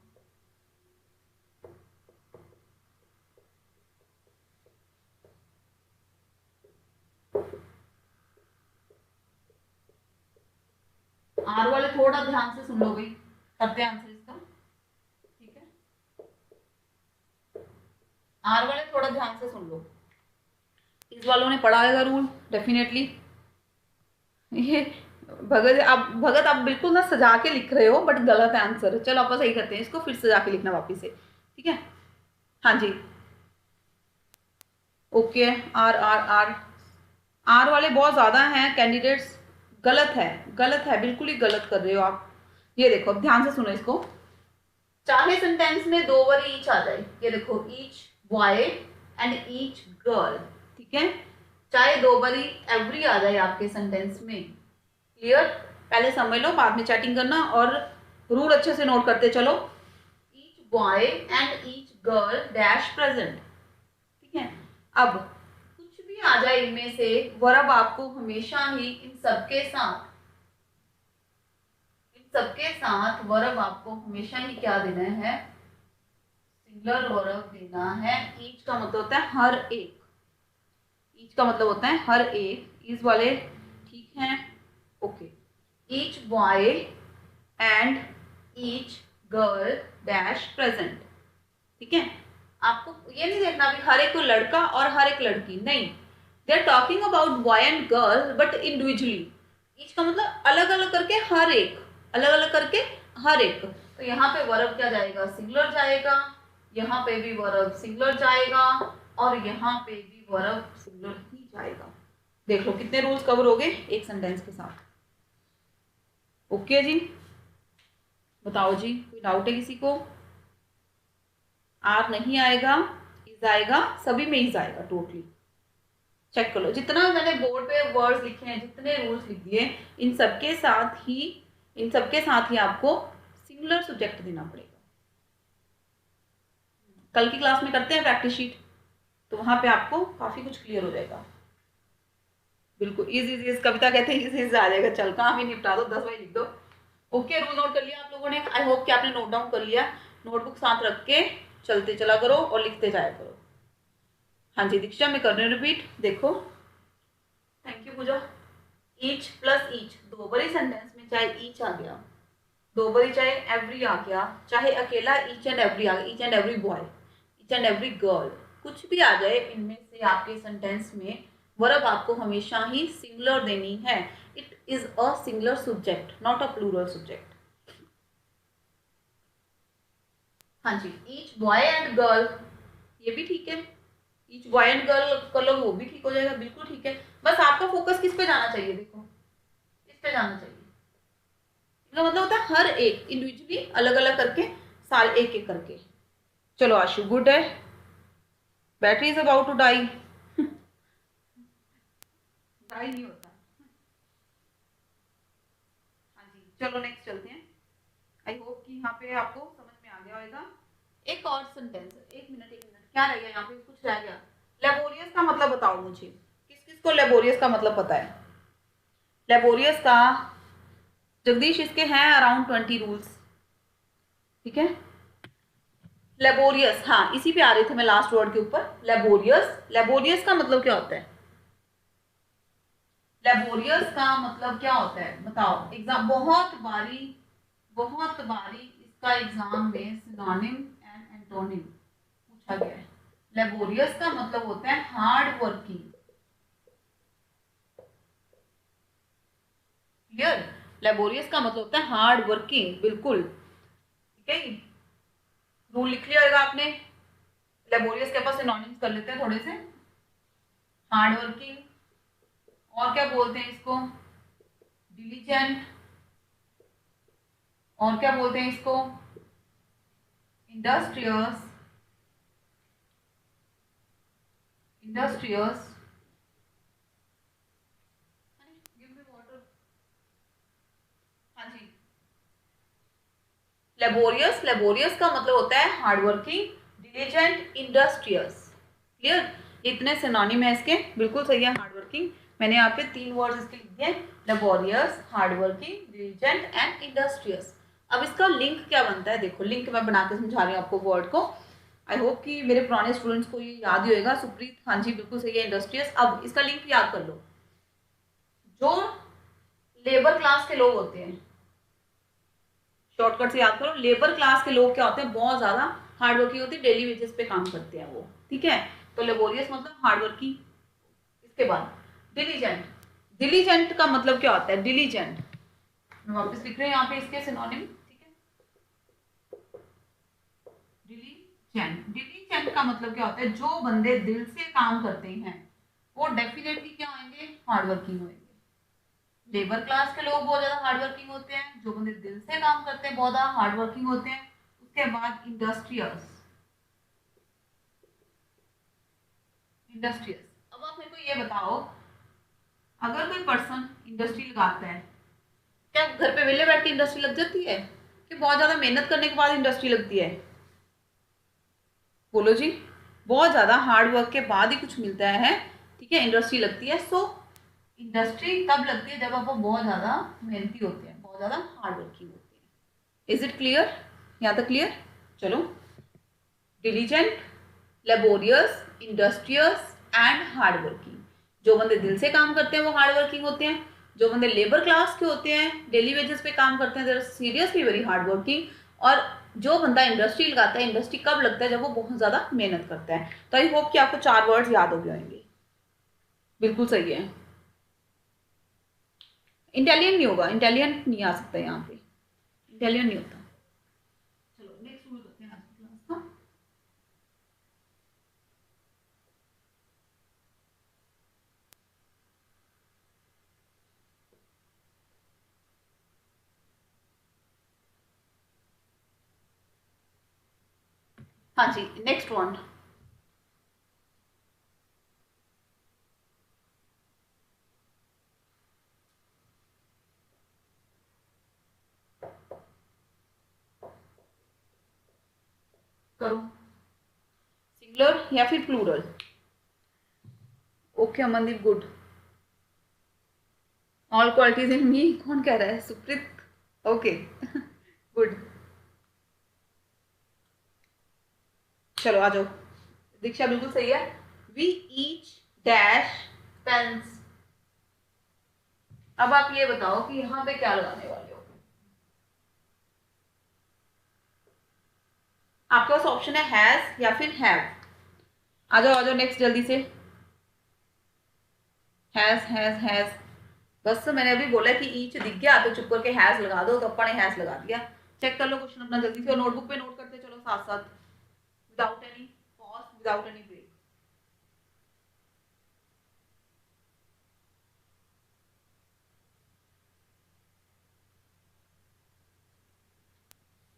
आर वाले थोड़ा ध्यान से सुन लो भाई, करते हैं आंसर इसका, ठीक है। आर वाले थोड़ा ध्यान से सुन लो, इस वालों ने पढ़ा है रूल डेफिनेटली। ये भगत आप बिल्कुल ना सजा के लिख रहे हो, बट गलत है आंसर। चलो आप सही करते हैं इसको, फिर सजा के लिखना वापिस से, ठीक है। हाँ जी okay. R R R R वाले बहुत ज्यादा हैं कैंडिडेट्स। गलत है, गलत है, बिल्कुल ही गलत कर रहे हो आप। ये देखो अब ध्यान से सुनो इसको, चाहे सेंटेंस में दो बार ईच आ जाए, ये देखो each boy and each girl, ठीक है। चाहे दो बारी एवरी आ जाए आपके सेंटेंस में, क्लियर। पहले समझ लो, बाद में चैटिंग करना, और रूल अच्छे से नोट करते चलो। Each boy and each girl dash present, ठीक है। अब कुछ भी आ जाए इनमें से, वर्ब आपको हमेशा ही इन सबके साथ वर्ब आपको हमेशा ही क्या देना है, सिंगुलर वर्ब देना है। ईच का मतलब होता है हर एक, ईच का मतलब होता है हर एक, इस वाले, ठीक है okay. Each boy and each girl dash present, ठीक है। आपको ये नहीं देखना भी हर एक लड़का और हर एक लड़की, नहीं। They are talking about boy and girl but individually. Each का मतलब अलग अलग करके हर एक, अलग अलग करके हर एक। तो यहाँ पे वर्ब क्या जाएगा, सिंगुलर जाएगा, यहाँ पे भी वर्ब सिंगुलर जाएगा, और यहाँ पे भी वर्ब सिंगुलर ही जाएगा। देख लो कितने रूल्स कवर हो गए एक सेंटेंस के साथ। ओके जी, बताओ जी, कोई डाउट है किसी को। आर नहीं आएगा, इज आएगा, सभी में इज आएगा टोटली। चेक कर लो, जितना मैंने बोर्ड पे वर्ड्स लिखे हैं, जितने रूल्स लिख दिए, इन सबके साथ ही आपको सिंगुलर सब्जेक्ट देना पड़ेगा। कल की क्लास में करते हैं प्रैक्टिस शीट, तो वहां पे आपको काफी कुछ क्लियर हो जाएगा। बिल्कुल इज कविता कहते हैं इज आ जाएगा। चल काम ही निपटा दो, 10 बार लिख दो। ओके, रूल नोट कर लिया आप लोगों ने, आई होप कि आपने नोट डाउन कर लिया। नोटबुक साथ रख के चलते चला करो और लिखते जाया करो। हाँ जी दीक्षा, मैं कर रही हूँ रिपीट, देखो। Thank you Puja. Each plus each, दो बारी सेंटेंस में चाहे ईच आ गया, दो बारी चाहे एवरी आ गया, चाहे अकेला ईच एंड एवरी आ गया, each and every boy, each and every girl, कुछ भी आ जाए इनमें से आपके सेंटेंस में, वर्ब आपको हमेशा ही सिंगुलर देनी है। It is a singular subject, not a plural subject. हाँ जी, ईच बॉय एंड गर्ल, ये भी ठीक है। ईच बॉय एंड गर्ल कर लो, वो भी ठीक हो जाएगा, बिल्कुल ठीक है। बस आपका फोकस किस पे जाना चाहिए, देखो इस पे जाना चाहिए। इसका मतलब होता है हर एक इंडिविजुअली, अलग अलग करके, साल एक एक करके। चलो आशु, गुड है। Battery is about to die. Die नहीं होता। हाँ जी चलो नेक्स्ट चलते हैं। आई होप कि यहाँ पे आपको समझ में आ गया होगा। एक और सेंटेंस, एक मिनट क्या रह गया यहाँ पे, कुछ रह गया। लेबोरियस का मतलब बताओ मुझे, किस किस को लेबोरियस का मतलब पता है। लेबोरियस का, जगदीश, इसके हैं अराउंड 20 रूल्स, ठीक है। लेबोरियस, हाँ इसी पे आ रही थी मैं लास्ट वर्ड के ऊपर। लेबोरियस, लेबोरियस का मतलब क्या होता है? लेबोरियस का मतलब क्या होता है बताओ? एग्जाम बहुत बारी, बहुत बारी इसका एग्जाम में सिनोनिम एंड एंटोनिम पूछा गया है। लेबोरियस का मतलब होता है हार्ड वर्किंग। क्लियर? लेबोरियस का मतलब होता है हार्ड वर्किंग, बिल्कुल ठीक है। रूल लिख लिया होगा आपने। लेबोरियस के पास सिनोनिम्स कर लेते हैं थोड़े से। हार्ड वर्किंग, और क्या बोलते हैं इसको? डिलीजेंट, और क्या बोलते हैं इसको? Industrious, industrious, give me water. हाँ जी, लेबोरियस, लेबोरियस का मतलब होता है hard working, diligent, industrious. Clear? इतने सिनोनिम है इसके, बिल्कुल सही है। हार्ड वर्किंग, मैंने यहाँ पे 3 वर्ड्स इसके लिख दिए, laborious, hard working, diligent and industrious. अब इसका लिंक क्या बनता है देखो, लिंक मैं बना के समझा रही हूँ आपको वर्ड को। आई होप कि मेरे पुराने स्टूडेंट्स को ये याद ही होगा। सुप्रीत, हाँ जी बिल्कुल सही है, इंडस्ट्रियस। अब इसका लिंक याद कर लो। जो लेबर क्लास के लोग होते हैं, शॉर्टकट से याद करो, लेबर क्लास के लोग क्या होते हैं? बहुत ज्यादा हार्ड वर्किंग होती है, डेली वेजेस पे काम करते हैं वो, ठीक है। तो लेबोरियस मतलब हार्ड वर्किंग। इसके बाद डिलीजेंट, डिलीजेंट का मतलब क्या होता है? डिलीजेंट, मैं वापस लिख रहे हैं यहाँ पे इसके सिनोनिम, ठीक है। डिलीजेंट, डिलीजेंट का मतलब क्या होता है? जो बंदे दिल से काम करते हैं वो डेफिनेटली क्या होंगे? हार्ड वर्किंग होंगे। लेबर क्लास के लोग बहुत ज्यादा हार्ड वर्किंग होते हैं, जो बंदे दिल से काम करते हैं बहुत ज्यादा हार्ड वर्किंग होते हैं। उसके बाद इंडस्ट्रियल्स, इंडस्ट्रियल्स। अब आप मेरे को ये बताओ, अगर कोई पर्सन इंडस्ट्री लगाता है, क्या घर पे वेले बैठ के इंडस्ट्री लग जाती है कि बहुत ज्यादा मेहनत करने के बाद इंडस्ट्री लगती है? बोलो जी। बहुत ज्यादा हार्ड वर्क के बाद ही कुछ मिलता है, ठीक है, इंडस्ट्री लगती है। सो इंडस्ट्री तब लगती है जब आप बहुत ज्यादा मेहनती होते हैं, बहुत ज्यादा हार्ड वर्किंग होते हैं। Is it clear? यहाँ तक क्लियर? चलो, diligent, laborious, industrious and hard working. जो बंदे दिल से काम करते हैं वो हार्ड वर्किंग होते हैं। जो बंदे लेबर क्लास के होते हैं, डेली वेजेस पे काम करते हैं, they are seriously very hard working. और जो बंदा इंडस्ट्री लगाता है, इंडस्ट्री कब लगता है? जब वो बहुत ज्यादा मेहनत करता है। तो आई होप कि आपको 4 वर्ड्स याद हो गए होंगे। बिल्कुल सही है। इंटेलिजेंट नहीं होगा, इंटेलिजेंट नहीं आ सकता यहाँ पे, इंटेलिजेंट नहीं होता। चलो नेक्स्ट रूल करते हैं आज की क्लास का। हाँ जी, नेक्स्ट वन। करो, सिंगुलर या फिर plural? Okay Amandeep, good. All qualities in me, कौन कह रहा है? Supreet, okay good. चलो आ जाओ, दीक्षा बिल्कुल सही है। We each dash pens. अब आप ये बताओ कि यहाँ पे क्या लगाने वाले हो? आपके पास ऑप्शन है हैज या फिर हैव। आ जाओ नेक्स्ट जल्दी से। हैज, बस मैंने अभी बोला कि ईच दिख गया तो चुप करके हैज लगा दो, तो अपन ने हैज लगा दिया। चेक कर लो क्वेश्चन अपना जल्दी से, और नोटबुक पे नोट करते चलो साथ साथ, without any pause, without any break.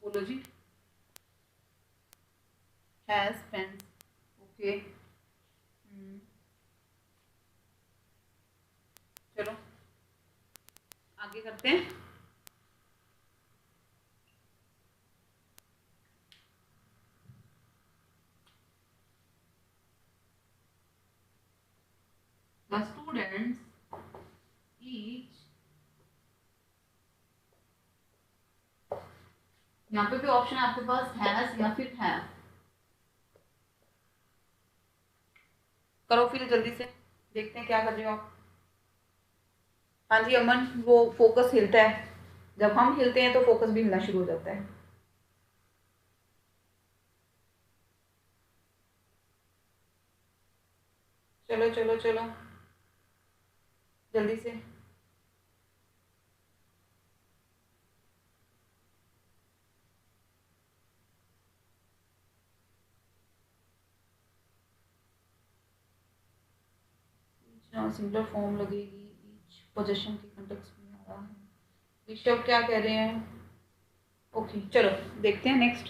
बोलो जी। Has pens, okay. चलो आगे करते हैं। The students each, यहाँ पे भी ऑप्शन है आपके पास हैज या फिर हैव। करो फिर जल्दी से, देखते हैं क्या कर रहे हो आप। हाँ जी अमन, वो फोकस हिलता है, जब हम हिलते हैं तो फोकस भी हिलना शुरू हो जाता है। चलो चलो चलो जल्दी से। सिंगुलर फॉर्म लगेगी ईच पोजीशन के कंटेक्स्ट में आ रहा है। ऋषभ क्या कह रहे हैं? ओके चलो देखते हैं नेक्स्ट।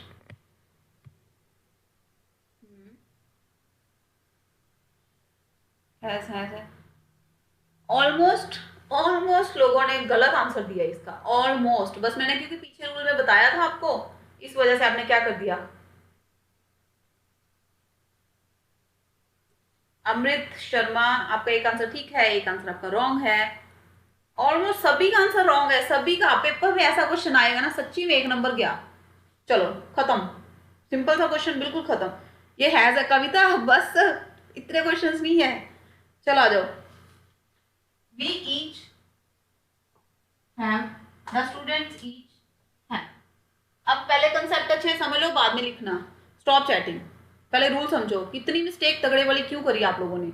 है ऑलमोस्ट, ऑलमोस्ट लोगों ने गलत आंसर दिया इसका, ऑलमोस्ट। बस मैंने क्योंकि पीछे रूल में बताया था आपको, इस वजह से आपने क्या कर दिया। अमृत शर्मा, आपका एक आंसर ठीक है, एक आंसर आपका रॉन्ग है। ऑलमोस्ट सभी का आंसर रॉन्ग है, सभी का। पेपर में ऐसा क्वेश्चन आएगा ना, सच्ची में एक नंबर गया। चलो खत्म, सिंपल सा क्वेश्चन, बिल्कुल खत्म। ये है कविता, बस इतने क्वेश्चंस नहीं है। चलो आ जाओ। We each have, the students each have. अब पहले कंसेप्ट अच्छे से समझ लो, बाद में लिखना। स्टॉप चैटिंग, पहले रूल समझो। कितनी मिस्टेक तगड़े वाली क्यों करी आप लोगों ने?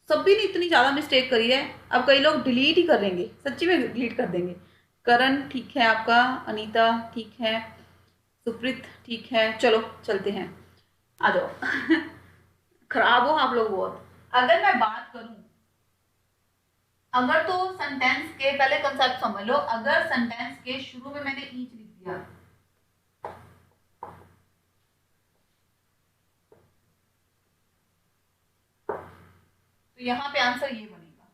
सभी ने इतनी ज्यादा मिस्टेक करी है, अब कई लोग डिलीट ही कर देंगे, सच्ची में डिलीट कर देंगे। करण ठीक है आपका, अनीता ठीक है, सुप्रीत ठीक है। चलो चलते हैं, आ जाओ। खराब हो आप लोग बहुत। अगर मैं बात करूं, अगर तो सेंटेंस के पहले कंसेप्ट समझ लो। अगर सेंटेंस के शुरू में मैंने ईच लिख दिया, तो यहां पे आंसर ये बनेगा।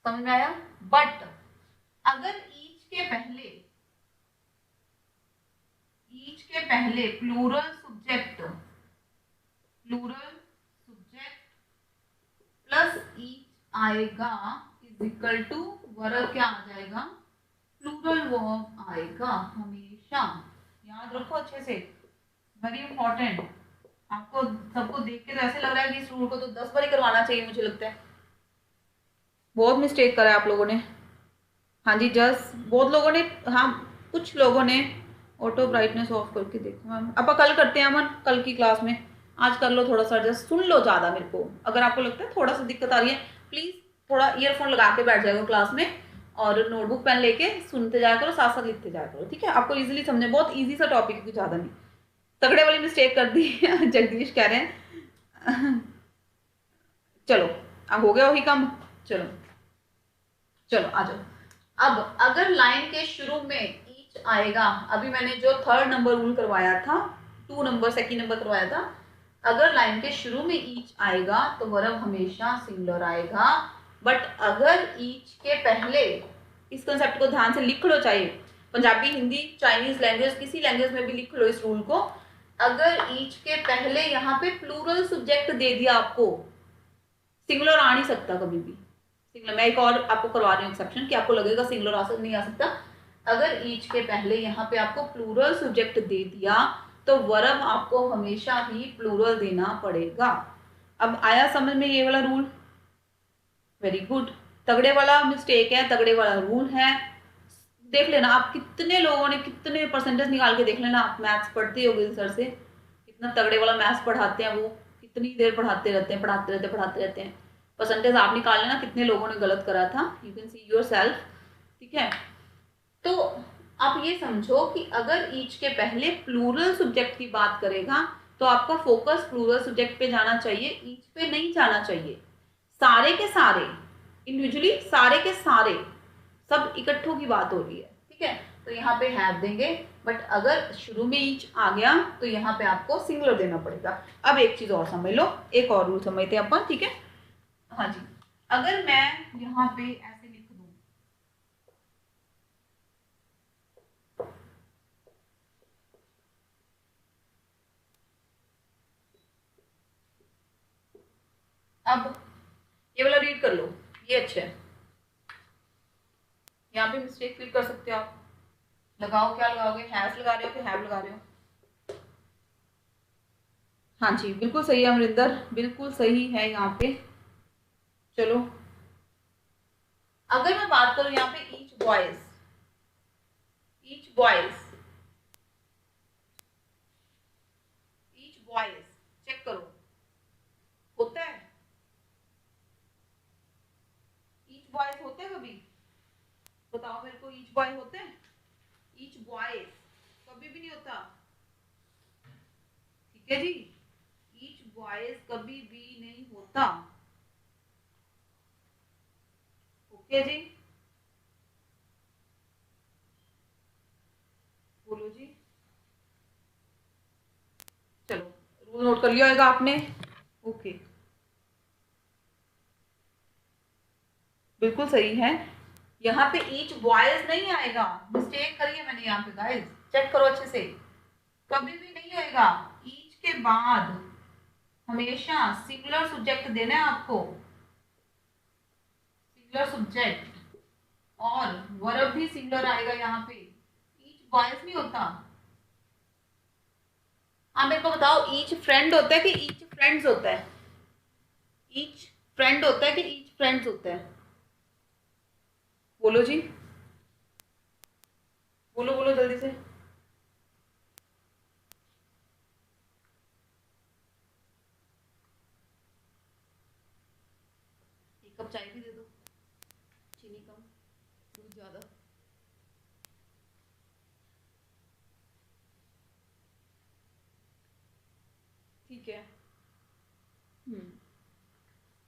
समझ में आया? बट अगर ईच के पहले plural subject, plural subject plus each आएगा, इज इक्वल टू वर्ब क्या आ जाएगा? प्लूरल वर्ब आएगा हमेशा। याद रखो अच्छे से, वेरी इंपॉर्टेंट। आपको सबको देख के तो ऐसे लग रहा है कि इस रूल को तो 10 बार ही करवाना चाहिए, मुझे लगता है। बहुत मिस्टेक करा है आप लोगों ने। हाँ जी जस, बहुत लोगों ने, हाँ कुछ लोगों ने ऑटो ब्राइटनेस ऑफ करके देखो मैम। अब कल करते हैं अमन, कल की क्लास में। आज कर लो थोड़ा सा एडजस्ट, सुन लो ज़्यादा मेरे को। अगर आपको लगता है थोड़ा सा दिक्कत आ रही है, प्लीज़ थोड़ा ईयरफोन लगा के बैठ जाएगा क्लास में, और नोटबुक पेन लेके सुनते जाया करो, साथ साथ लिखते जाया करो, ठीक है? आपको इजीली समझे, बहुत ईजी सा टॉपिक है, कुछ ज़्यादा नहीं। तगड़े वाली मिस्टेक कर दी। जगदीश कह रहे हैं। चलो अब हो गया वही काम। चलो चलो आ जाओ। अब अगर लाइन के शुरू में ईच आएगा, अभी मैंने जो थर्ड नंबर रूल करवाया था, 2 नंबर सेकंड नंबर करवाया था, अगर लाइन के शुरू में ईच आएगा तो वर्ब हमेशा सिंगुलर आएगा। बट अगर ईच के पहले, इस कंसेप्ट को ध्यान से लिख लो, चाहे पंजाबी, हिंदी, चाइनीज लैंग्वेज, किसी लैंग्वेज में भी लिख लो इस रूल को। अगर ईच के पहले यहाँ पे प्लूरल सब्जेक्ट दे दिया आपको, सिंगुलर आ नहीं सकता कभी भी। सिंगुलर, मैं एक और आपको करवा रही हूँ एक्सेप्शन, कि आपको लगेगा सिंगुलर नहीं आ सकता। अगर ईच के पहले यहाँ पे आपको प्लूरल सब्जेक्ट दे दिया, तो वर्ब आपको हमेशा ही प्लूरल देना पड़ेगा। अब आया समझ में ये वाला रूल? Very good. तगड़े वाला मिस्टेक है, तगड़े वाला रूल है। देख लेना आप, कितने लोगों ने कितने परसेंटेज निकाल के देख लेना। आप मैथ्स पढ़ते हो गिल सर से, कितना तगड़े वाला मैथ्स पढ़ाते हैं वो, कितनी देर पढ़ाते रहते हैं, पढ़ाते रहते हैं। परसेंटेज आप निकाल लेना कितने लोगों ने गलत करा था, you can see your self, ठीक है? तो आप ये समझो कि अगर ईच के पहले प्लूरल सब्जेक्ट की बात करेगा, तो आपका फोकस प्लूरल सब्जेक्ट पे जाना चाहिए, ईच पे नहीं जाना चाहिए। सारे के सारे इंडिविजुअली, सारे के सारे, सब इकट्ठों की बात हो रही है, ठीक है? तो यहाँ पे हैव देंगे। बट अगर शुरू में ईच आ गया तो यहाँ पे आपको सिंगुलर देना पड़ेगा। अब एक चीज और समझ लो, एक और रूल समझते हैं अपन, ठीक है? हाँ जी, अगर मैं यहाँ पे ऐसे लिख दूं, अब ये वाला रीड कर लो, ये अच्छा है। यहाँ पे मिस्टेक फिर कर सकते हो आप। लगाओ, क्या लगाओगे? हैज लगा रहे हो कि हैव लगा रहे हो? हाँ जी बिल्कुल सही है अमरिंदर, बिल्कुल सही है यहाँ पे। चलो अगर मैं बात करूं यहाँ पे ईच बॉयज चेक करो, होता है ईच बॉयज होते हैं कभी? बताओ मेरे को, ईच बॉय होते हैं? ईच बॉयज कभी भी नहीं होता, ठीक है जी। ईच बॉयज कभी भी नहीं होता, ओके जी। बोलो जी। चलो रूल नोट कर लिया होगा आपने, ओके बिल्कुल सही है। यहाँ पे ईच बॉयज नहीं आएगा, मिस्टेक करी है मैंने यहाँ पे गाइस, चेक करो अच्छे से, कभी भी नहीं होएगा। ईच के बाद हमेशा सिंगुलर सब्जेक्ट देना है आपको, सिंगुलर सब्जेक्ट, और वर्ब भी सिंगुलर आएगा यहाँ पे, ईच बॉयज नहीं होता। हाँ मेरे को बताओ, ईच फ्रेंड होता है कि ईच फ्रेंड्स होता है? ईच फ्रेंड होता है कि ईच फ्रेंड्स होता है? बोलो जी, बोलो बोलो जल्दी से। एक कप चाय भी दे दो, चीनी कम दूध ज्यादा। ठीक है।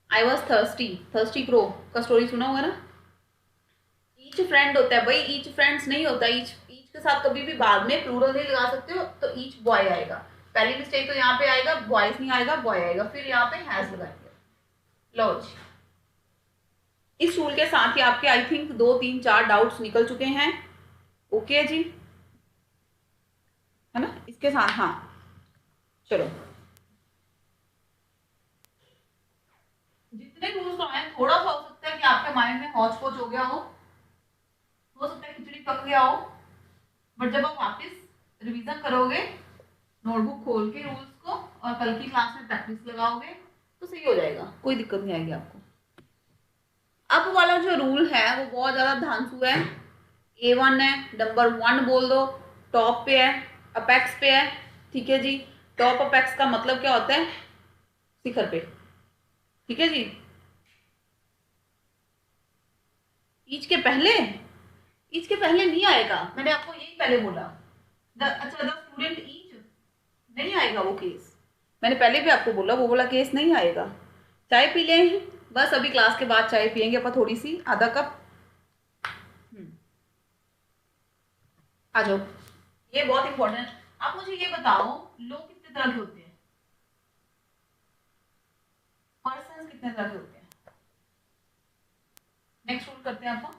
I was thirsty, thirsty crow का स्टोरी सुना होगा ना? ईच फ्रेंड होता है भाई, ईच फ्रेंड्स नहीं होता। ईच ईच के साथ कभी भी बाद में प्लूरल नहीं लगा सकते हो, तो ईच बॉय आएगा। पहली मिस्टेक तो यहाँ पे आएगा, बॉयज नहीं आएगा, बॉय आएगा, फिर यहाँ पे हैज लगाएंगे। लो जी, इस रूल के साथ ही आपके आई थिंक 2 3 4 डाउट्स निकल चुके हैं, ओके जी, है ना इसके साथ? हाँ चलो, जितने रूल्स आए थोड़ा सा हो सकता है कि आपके माइंड में हौच पौच हो गया हो सकता है खिचड़ी पक गया हो, बट जब आप वापस रिवीजन करोगे, नोटबुक खोल के रूल्स को, और कल की क्लास में प्रैक्टिस लगाओगे, तो सही हो जाएगा, कोई दिक्कत नहीं आएगी आपको। अब वाला जो रूल है वो बहुत ज्यादा धांसू है। A1 है, नंबर 1 बोल दो, टॉप पे है, अपेक्स पे है, ठीक है जी। टॉप अपेक्स का मतलब क्या होता है? शिखर पे, ठीक है जी। ईच के पहले, ईच के पहले नहीं आएगा, मैंने आपको यही पहले बोला। अच्छा द स्टूडेंट ईच नहीं आएगा वो केस, मैंने पहले भी आपको बोला, वो बोला केस नहीं आएगा। चाय पी लें, बस अभी क्लास के बाद चाय पियेंगे अपन थोड़ी सी, आधा कप। आ जाओ, ये बहुत इंपॉर्टेंट। आप मुझे ये बताओ, लोग कितने तरह के होते हैं? पर्सन कितने तरह के होते हैं? नेक्स्ट रूल करते हैं अपन,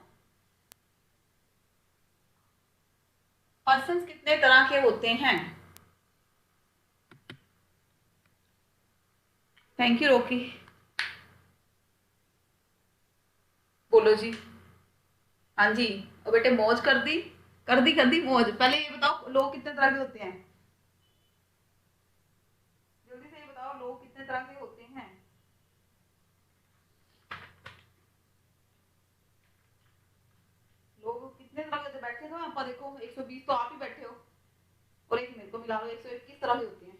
पर्सन कितने तरह के होते हैं? थैंक यू रोकी, बोलो जी। हाँ जी, और बेटे मौज कर दी, कर दी मौज। पहले ये बताओ लोग कितने तरह के होते हैं, जल्दी से ये बताओ लोग कितने तरह के होते हैं? लोग कितने तरह के बैठे हो यहाँ पर, देखो 120 तो आप ही बैठे हो, और एक मेरे को मिला लो, 121 तरह के होते हैं,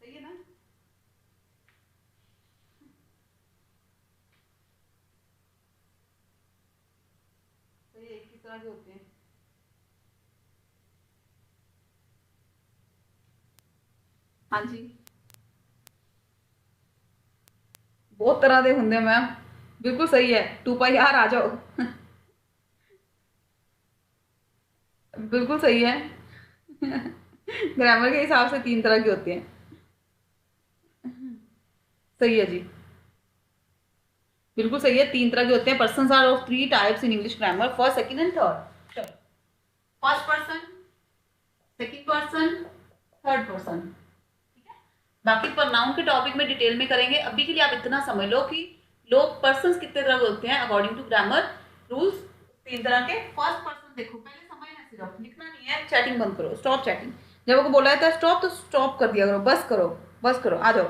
सही है ना? सही है, 21 तरह के होते हैं। हाँ जी, बहुत तरह के होंगे मैम, बिल्कुल सही है। 2 पाई आ जाओ बिल्कुल सही है ग्रामर के हिसाब से 3 तरह के होते हैं, सही है जी, बिल्कुल सही है। 3 तरह के होते हैं। Person are of 3 types in English grammar, first second and third. चलो, first person, second person, third person, ठीक है। बाकी प्रोनाउन के टॉपिक में डिटेल में करेंगे, अभी के लिए आप इतना समझ लो कि लोग पर्सन कितने तरह के होते हैं अकॉर्डिंग टू ग्रामर रूल्स। 3 तरह के। फर्स्ट पर्सन देखो, पहले समझना, सिर्फ लिखना नहीं है, चैटिंग बंद करो, स्टॉप चैटिंग। जब आपको बोला जाता है स्टॉप तो स्टॉप कर दिया करो, बस करो, बस करो, आ जाओ,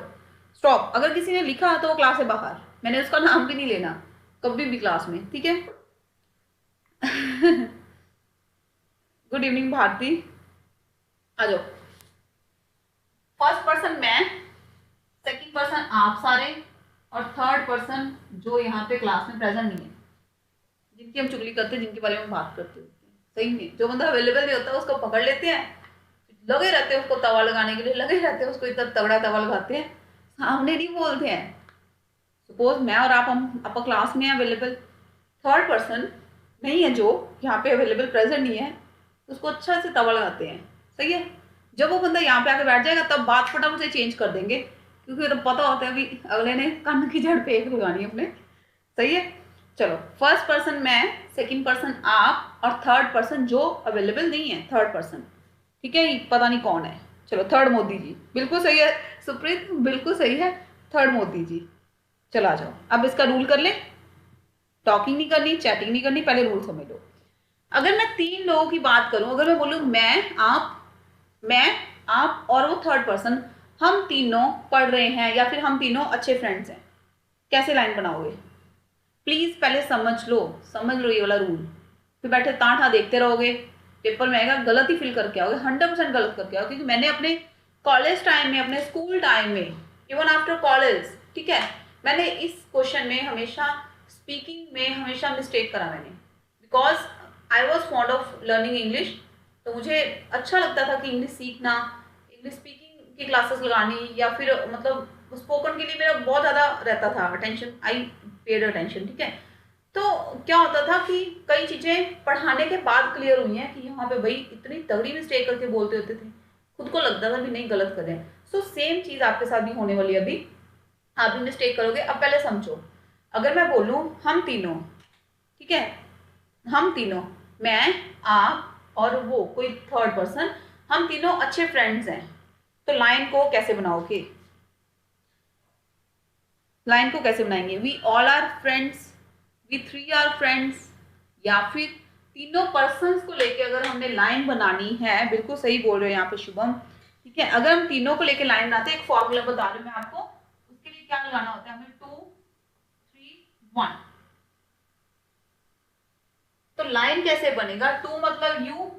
स्टॉप। अगर किसी ने लिखा तो वो क्लास से बाहर, मैंने उसका नाम भी नहीं लेना कभी भी क्लास में, ठीक है। गुड इवनिंग भारती, आ जाओ। फर्स्ट पर्सन मैं, सेकंड पर्सन आप सारे, और थर्ड पर्सन जो यहाँ पे क्लास में प्रेजेंट नहीं है, जिनकी हम चुगली करते हैं, जिनके बारे में बात करते होते हैं, सही में जो बंदा अवेलेबल नहीं होता उसको पकड़ लेते हैं, लगे रहते हैं उसको तवा लगाने के लिए, लगे रहते हैं उसको, इतना तगड़ा तवा लगाते हैं, सामने नहीं बोलते हैं। सपोज मैं और आप, हम आपका क्लास में अवेलेबल, थर्ड पर्सन नहीं है जो यहाँ पे अवेलेबल प्रेजेंट नहीं है, उसको अच्छा से तवा लगाते हैं, सही है। जब वो बंदा यहाँ पे आके बैठ जाएगा तब बात फटाफट से चेंज कर देंगे, क्योंकि तब पता होता है अभी अगले ने कान की जड़ पे एक लगानी है अपने, सही है। चलो, फर्स्ट पर्सन मैं, सेकंड पर्सन आप, और थर्ड पर्सन जो अवेलेबल नहीं है, थर्ड पर्सन, ठीक है, पता नहीं कौन है। चलो, थर्ड मोदी जी, बिल्कुल सही है सुप्रीत, बिल्कुल सही है, थर्ड मोदी जी। चलो आ जाओ, अब इसका रूल कर ले, टॉकिंग नहीं करनी, चैटिंग नहीं करनी, पहले रूल समझ लो। अगर मैं 3 लोगों की बात करूं, अगर मैं बोलूं मैं आप और वो थर्ड पर्सन, हम तीनों पढ़ रहे हैं या फिर हम तीनों अच्छे फ्रेंड्स हैं, कैसे लाइन बनाओगे? प्लीज पहले समझ लो ये वाला रूल, फिर बैठे तांठा देखते रहोगे, पेपर में आएगा गलत ही फिल करके आओगे, 100% गलत करके आओगे, क्योंकि मैंने अपने कॉलेज टाइम में, अपने स्कूल टाइम में, इवन आफ्टर कॉलेज, ठीक है, मैंने इस क्वेश्चन में हमेशा, स्पीकिंग में हमेशा मिस्टेक करा मैंने, because I was fond of learning English. तो मुझे अच्छा लगता था कि इंग्लिश सीखना, इंग्लिश स्पीकिंग की क्लासेस लगानी, या फिर मतलब स्पोकन के लिए मेरा बहुत ज़्यादा रहता था अटेंशन, आई पेड अटेंशन, ठीक है। तो क्या होता था कि कई चीज़ें पढ़ाने के बाद क्लियर हुई हैं कि यहाँ पे भाई इतनी तगड़ी मिस्टेक करके बोलते होते थे, खुद को लगता था भी नहीं गलत कर रहे हैं। सो सेम चीज़ आपके साथ भी होने वाली है, अभी आप भी मिस्टेक करोगे। अब पहले समझो, अगर मैं बोलूँ हम तीनों, ठीक है, हम तीनों, मैं, आप और वो कोई थर्ड पर्सन, हम तीनों अच्छे फ्रेंड्स हैं, तो लाइन को कैसे बनाओगे? लाइन को कैसे बनाएंगे? We all are friends, we 3 are friends, या फिर तीनों पर्सन्स को लेके अगर हमने लाइन बनानी है, बिल्कुल सही बोल रहे हो यहाँ पे शुभम, ठीक है। अगर हम तीनों को लेके लाइन बनाते हैं, एक फॉर्मूला बता रही हूँ मैं आपको, उसके लिए क्या लगाना होता है हमें, 2 3 1। तो लाइन कैसे बनेगा? 2 मतलब you,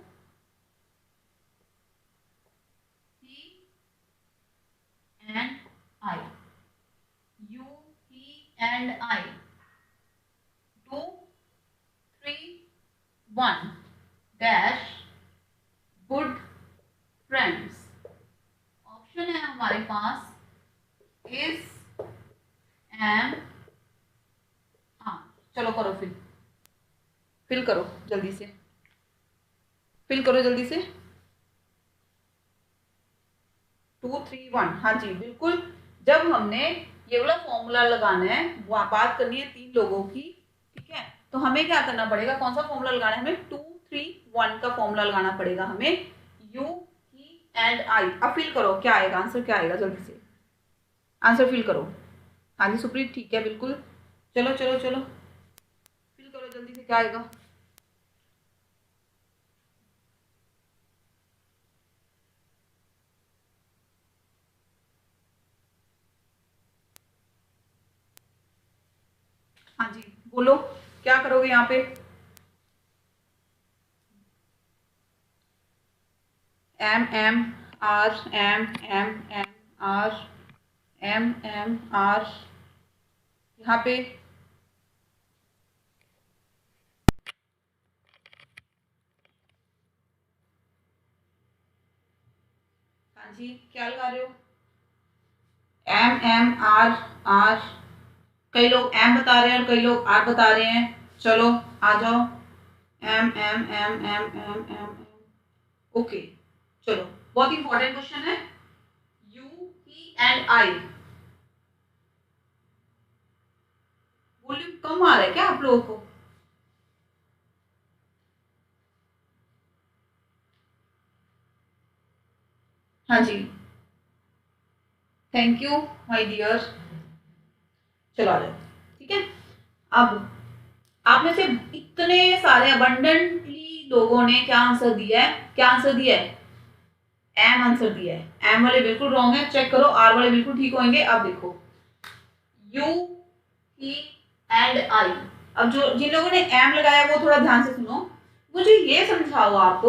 he and I, you, he and I, 2 3 1 dash good friends. Option है हमारे पास इज, एम, हाँ, चलो करो फिल करो जल्दी से, फिल करो जल्दी से, 2 3 1, हाँ जी बिल्कुल। जब हमने ये वाला फॉर्मूला लगाना है, बात करनी है 3 लोगों की, ठीक है, तो हमें क्या करना पड़ेगा, कौन सा फॉर्मूला लगाना है हमें? 2 3 1 का फॉर्मूला लगाना पड़ेगा हमें, यू, ही एंड आई। अब फिल करो, क्या आएगा आंसर, क्या आएगा, जल्दी से आंसर फिल करो। हाँ जी सुप्रीत, ठीक है बिल्कुल, चलो चलो चलो फिल करो जल्दी से, क्या आएगा? हाँ जी बोलो, क्या करोगे यहाँ पे? M M R, M M M R, M M R, यहाँ पे हाँ जी क्या लगा रहे हो? एम एम आर, आर, कई लोग एम बता रहे हैं और कई लोग आर बता रहे हैं, चलो आ जाओ, एम M M M M M एम, ओके। चलो, बहुत इंपॉर्टेंट क्वेश्चन है, you, he and I. Volume कम आ रहा है क्या आप लोगों को? हाँ जी, थैंक यू माय डियर। चलो आ जाओ, ठीक है। अब आप में से इतने सारे अबंडेंटली लोगों ने क्या आंसर दिया है, क्या आंसर दिया है? एम आंसर दिया है, एम वाले बिल्कुल रॉन्ग है, चेक करो, आर वाले बिल्कुल ठीक होंगे। अब देखो यू, ही एंड आई। अब जो जिन लोगों ने एम लगाया वो थोड़ा ध्यान से सुनो, मुझे ये समझाओ आप,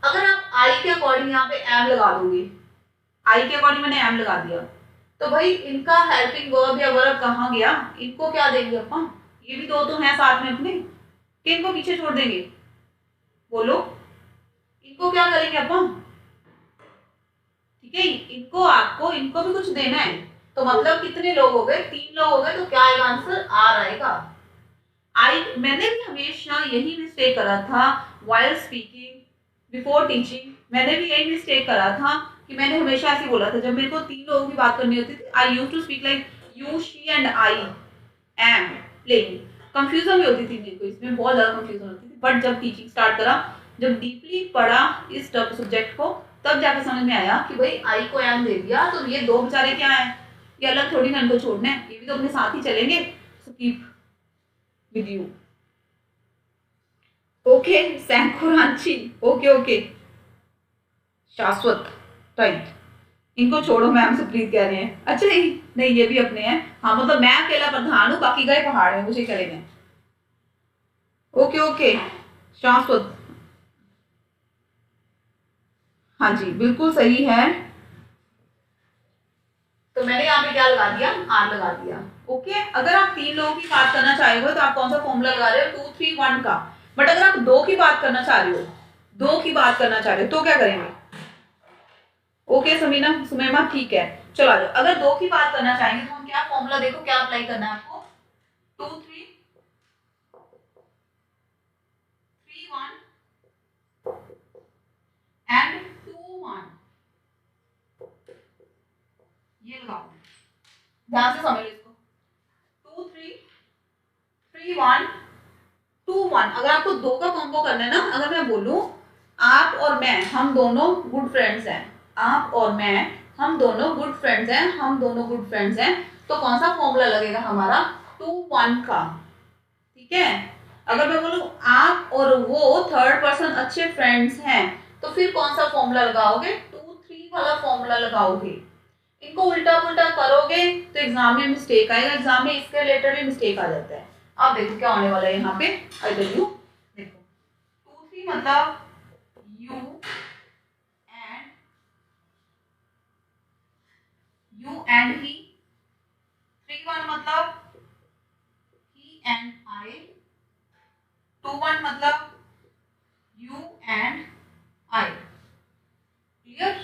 अगर आप आई के अकॉर्डिंग यहाँ पे एम लगा दोगे, आई के अकॉर्डिंग मैंने एम लगा दिया, तो भाई इनका हेल्पिंग वर्ब या वर्ब कहाँ गया, इनको क्या देंगे अपन, ये भी दो तो हैं साथ में अपने, कि इनको पीछे छोड़ देंगे, बोलो इनको क्या करेंगे अपन, ठीक है, इनको आपको इनको भी कुछ देना है, तो मतलब कितने लोग हो गए, 3 लोग हो गए, तो क्या आएगा आंसर, आर आएगा। आई मैंने भी हमेशा यही मिस्टेक करा था व्हाइल स्पीकिंग बिफोर टीचिंग, मैंने भी यही मिस्टेक करा था कि मैंने हमेशा ऐसे बोला था, जब मेरे को 3 लोगों की बात करनी होती थी, I used to speak like you, she and I am playing, confusion भी होती थी मेरे को, इसमें बहुत ज्यादा कंफ्यूजन होती थी, बट जब टीचिंग स्टार्ट करा, जब डीपली पढ़ा इस सब्जेक्ट को, तब जाके समझ में आया कि भाई आई को एम दे दिया तो ये दो बेचारे क्या है, ये अलग थोड़ी ना इनको छोड़ना है, ये भी तो अपने साथ ही चलेंगे, so keep with you. Okay सैंकुरांची, ओके ओके शाश्वत, राइट, इनको छोड़ो मैम सुप्रीत कह रहे हैं, अच्छा नहीं नहीं ये भी अपने हैं, हाँ मतलब मैं अकेला प्रधान हूँ, बाकी गए पहाड़ में मुझे चले गए, ओके ओके शाश्वत, हाँ जी बिल्कुल सही है, तो मैंने यहाँ पे क्या लगा दिया, आर लगा दिया। ओके अगर आप 3 लोगों की बात करना चाहे हो तो आप कौन सा फॉर्मूला लगा रहे हो, 2 3 1 का, बट अगर आप 2 की बात करना चाह रहे हो, 2 की बात करना चाह रहे हो तो क्या करेंगे, ओके समीना सुमेमा ठीक है, चलो आ जाओ, अगर 2 की बात करना चाहेंगे तो हम क्या फॉर्मूला, देखो क्या अप्लाई करना है आपको, 2 3 3 1 एंड 2 1, ये लगाओ, ध्यान से समझ लो इसको, 2 3 3 1 2 1, अगर आपको 2 का कॉम्बो करना है ना, अगर मैं बोलूं आप और मैं हम दोनों गुड फ्रेंड्स हैं, आप और मैं हम दोनों गुड फ्रेंड्स हैं, हम दोनों गुड फ्रेंड्स हैं, तो कौन सा फॉर्मूला लगेगा हमारा, 2 1 का, ठीक है। अगर मैं बोलूं आप और वो थर्ड पर्सन अच्छे फ्रेंड्स हैं, तो फिर कौन सा फॉर्मूला लगाओगे, 2 3 वाला फॉर्मूला लगाओगे, इनको उल्टा पुल्टा करोगे तो एग्जाम में मिस्टेक आएगा, एग्जाम में इसके रिलेटेड भी मिस्टेक आ जाता है। अब देखो क्या होने वाला है यहाँ पे, आई टेल यू, देखो 2 3 मतलब यू एंड ही, 3 1 मतलब ही एंड आई, 2 1 मतलब यू एंड आई, क्लियर,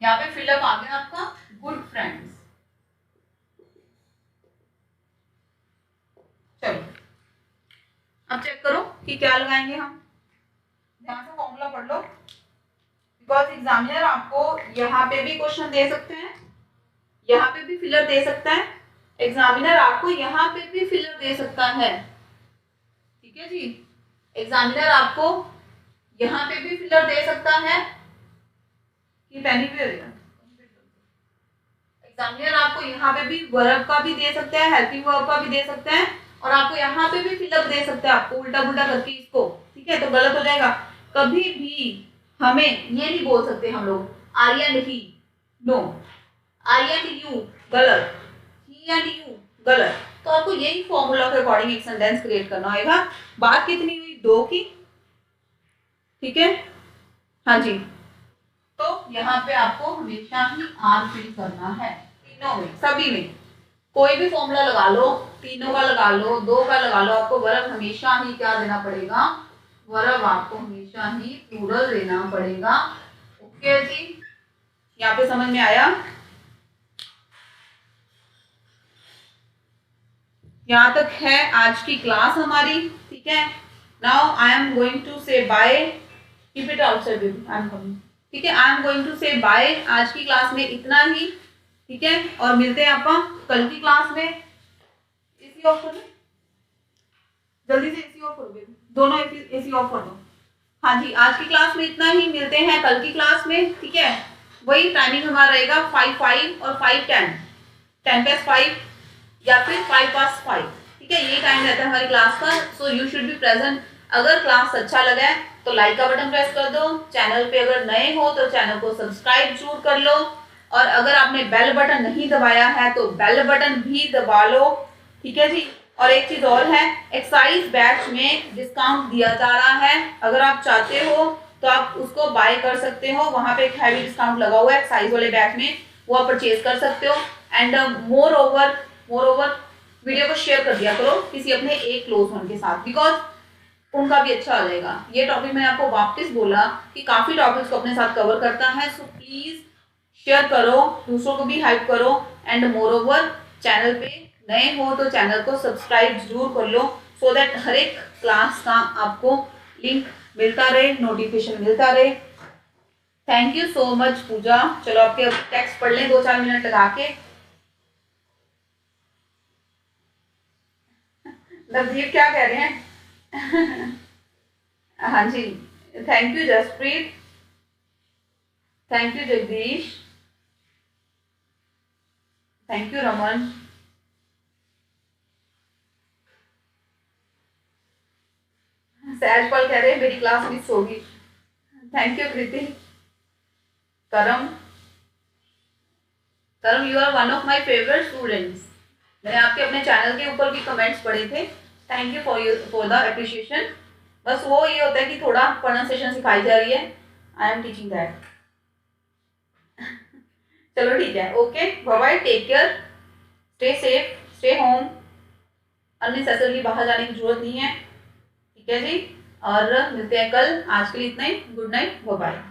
यहाँ पे फिलअप आ गया आपका गुड फ्रेंड्स। चलो अब चेक करो कि क्या लगाएंगे हम, ध्यान से फॉर्मूला पढ़ लो, बिकॉज एग्जामिनर आपको यहाँ पे भी क्वेश्चन दे सकते हैं, यहाँ पे भी फिलर दे सकता है, एग्जामिनर आपको यहाँ पे भी फिलर दे सकता है, ठीक है जी, एग्जामिनर आपको यहाँ पे भी फिलर दे सकता है, कि पैनिक भी होगा, एग्जामिनर आपको यहाँ पे भी वर्ब का भी दे सकता है, हेल्पिंग वर्ब का भी दे सकता है, और आपको यहाँ पे भी फिलअप दे सकता है, आपको उल्टा पुल्टा करके इसको, ठीक है, तो गलत हो जाएगा, कभी भी हमें ये नहीं बोल सकते हम लोग I and he, no, I and you गलत, ही एंड यू गलत, तो आपको यही फॉर्मूला के अकॉर्डिंग एक सेंटेंस क्रिएट करना होगा। बात कितनी हुई, 2 की, ठीक है, हाँ जी, तो यहाँ पे आपको हमेशा ही आर फिल करना है, तीनों में, सभी में, कोई भी फॉर्मूला लगा लो, तीनों का लगा लो, 2 का लगा लो, आपको वर्ब हमेशा ही क्या देना पड़ेगा, वर्ब आपको हमेशा ही प्लूरल देना पड़ेगा। ओके जी, यहाँ पे समझ में आया, यहाँ तक है आज की क्लास हमारी, ठीक है। Now I am going to say bye, keep it outside baby, I am coming, ठीक है, I am going to say bye, आज की क्लास में इतना ही, ठीक है, और मिलते हैं आप कल की क्लास में, एसी ऑफ कर दो जल्दी से, एसी ऑफ करो बेबी, दोनों एसी ऑफ कर दो, हाँ जी, आज की क्लास में इतना ही, मिलते हैं कल की क्लास में, ठीक है, वही टाइमिंग हमारा रहेगा 5 5 और 5 10, 10 past 5 या फिर 5 past 5, ठीक है, ये टाइम रहता है हमारी क्लास का, so you should be present अगर क्लास अच्छा लगा है तो लाइक का बटन प्रेस कर दो। चैनल पे अगर नए हो तो चैनल को सब्सक्राइब जरूर कर लो, और अगर आपने बेल बटन नहीं दबाया है तो बेल बटन भी दबा लो, ठीक है जी। और एक चीज और है, एक्सरसाइज बैच में डिस्काउंट दिया जा रहा है, अगर आप चाहते हो तो आप उसको बाय कर सकते हो, वहां पे एक हैवी डिस्काउंट लगा हुआ है एक्सरसाइज वाले बैच में, वो आप परचेज कर सकते हो। एंड मोर ओवर वीडियो को शेयर कर दिया करो किसी अपने एक क्लोज वन के साथ, बिकॉज उनका भी अच्छा हो जाएगा। ये टॉपिक मैंने आपको वापस बोला कि काफी टॉपिक्स को अपने साथ कवर करता है, सो प्लीज शेयर करो, दूसरों को भी हेल्प करो। एंड मोर ओवर चैनल पे नए हो तो चैनल को सब्सक्राइब जरूर कर लो, सो दैट हर एक क्लास का आपको लिंक मिलता रहे, नोटिफिकेशन मिलता रहे। थैंक यू सो मच पूजा। चलो आपके टेक्स्ट पढ़ लें 2-4 मिनट लगा के। नवदीप क्या कह रहे हैं? हाँ जी, thank you Jaspreet, thank you Jagdish, thank you Raman. Sahajpal कह रहे हैं मेरी क्लास मिस होगी। Thank you Kriti. Karam, Karam you are one of my favourite students. मैंने आपके अपने चैनल के ऊपर भी कमेंट्स पढ़े थे। Thank you for the appreciation. बस वो ये होता है कि थोड़ा प्रोनाउंसिएशन सिखाई जा रही है, आई एम टीचिंग दैट। चलो ठीक है, okay, bye bye, take care, stay safe, stay home, unnecessarily बाहर जाने की जरूरत नहीं है, ठीक है जी। और मिलते हैं कल, आज के लिए इतना ही, गुड नाइट, बाय बाय।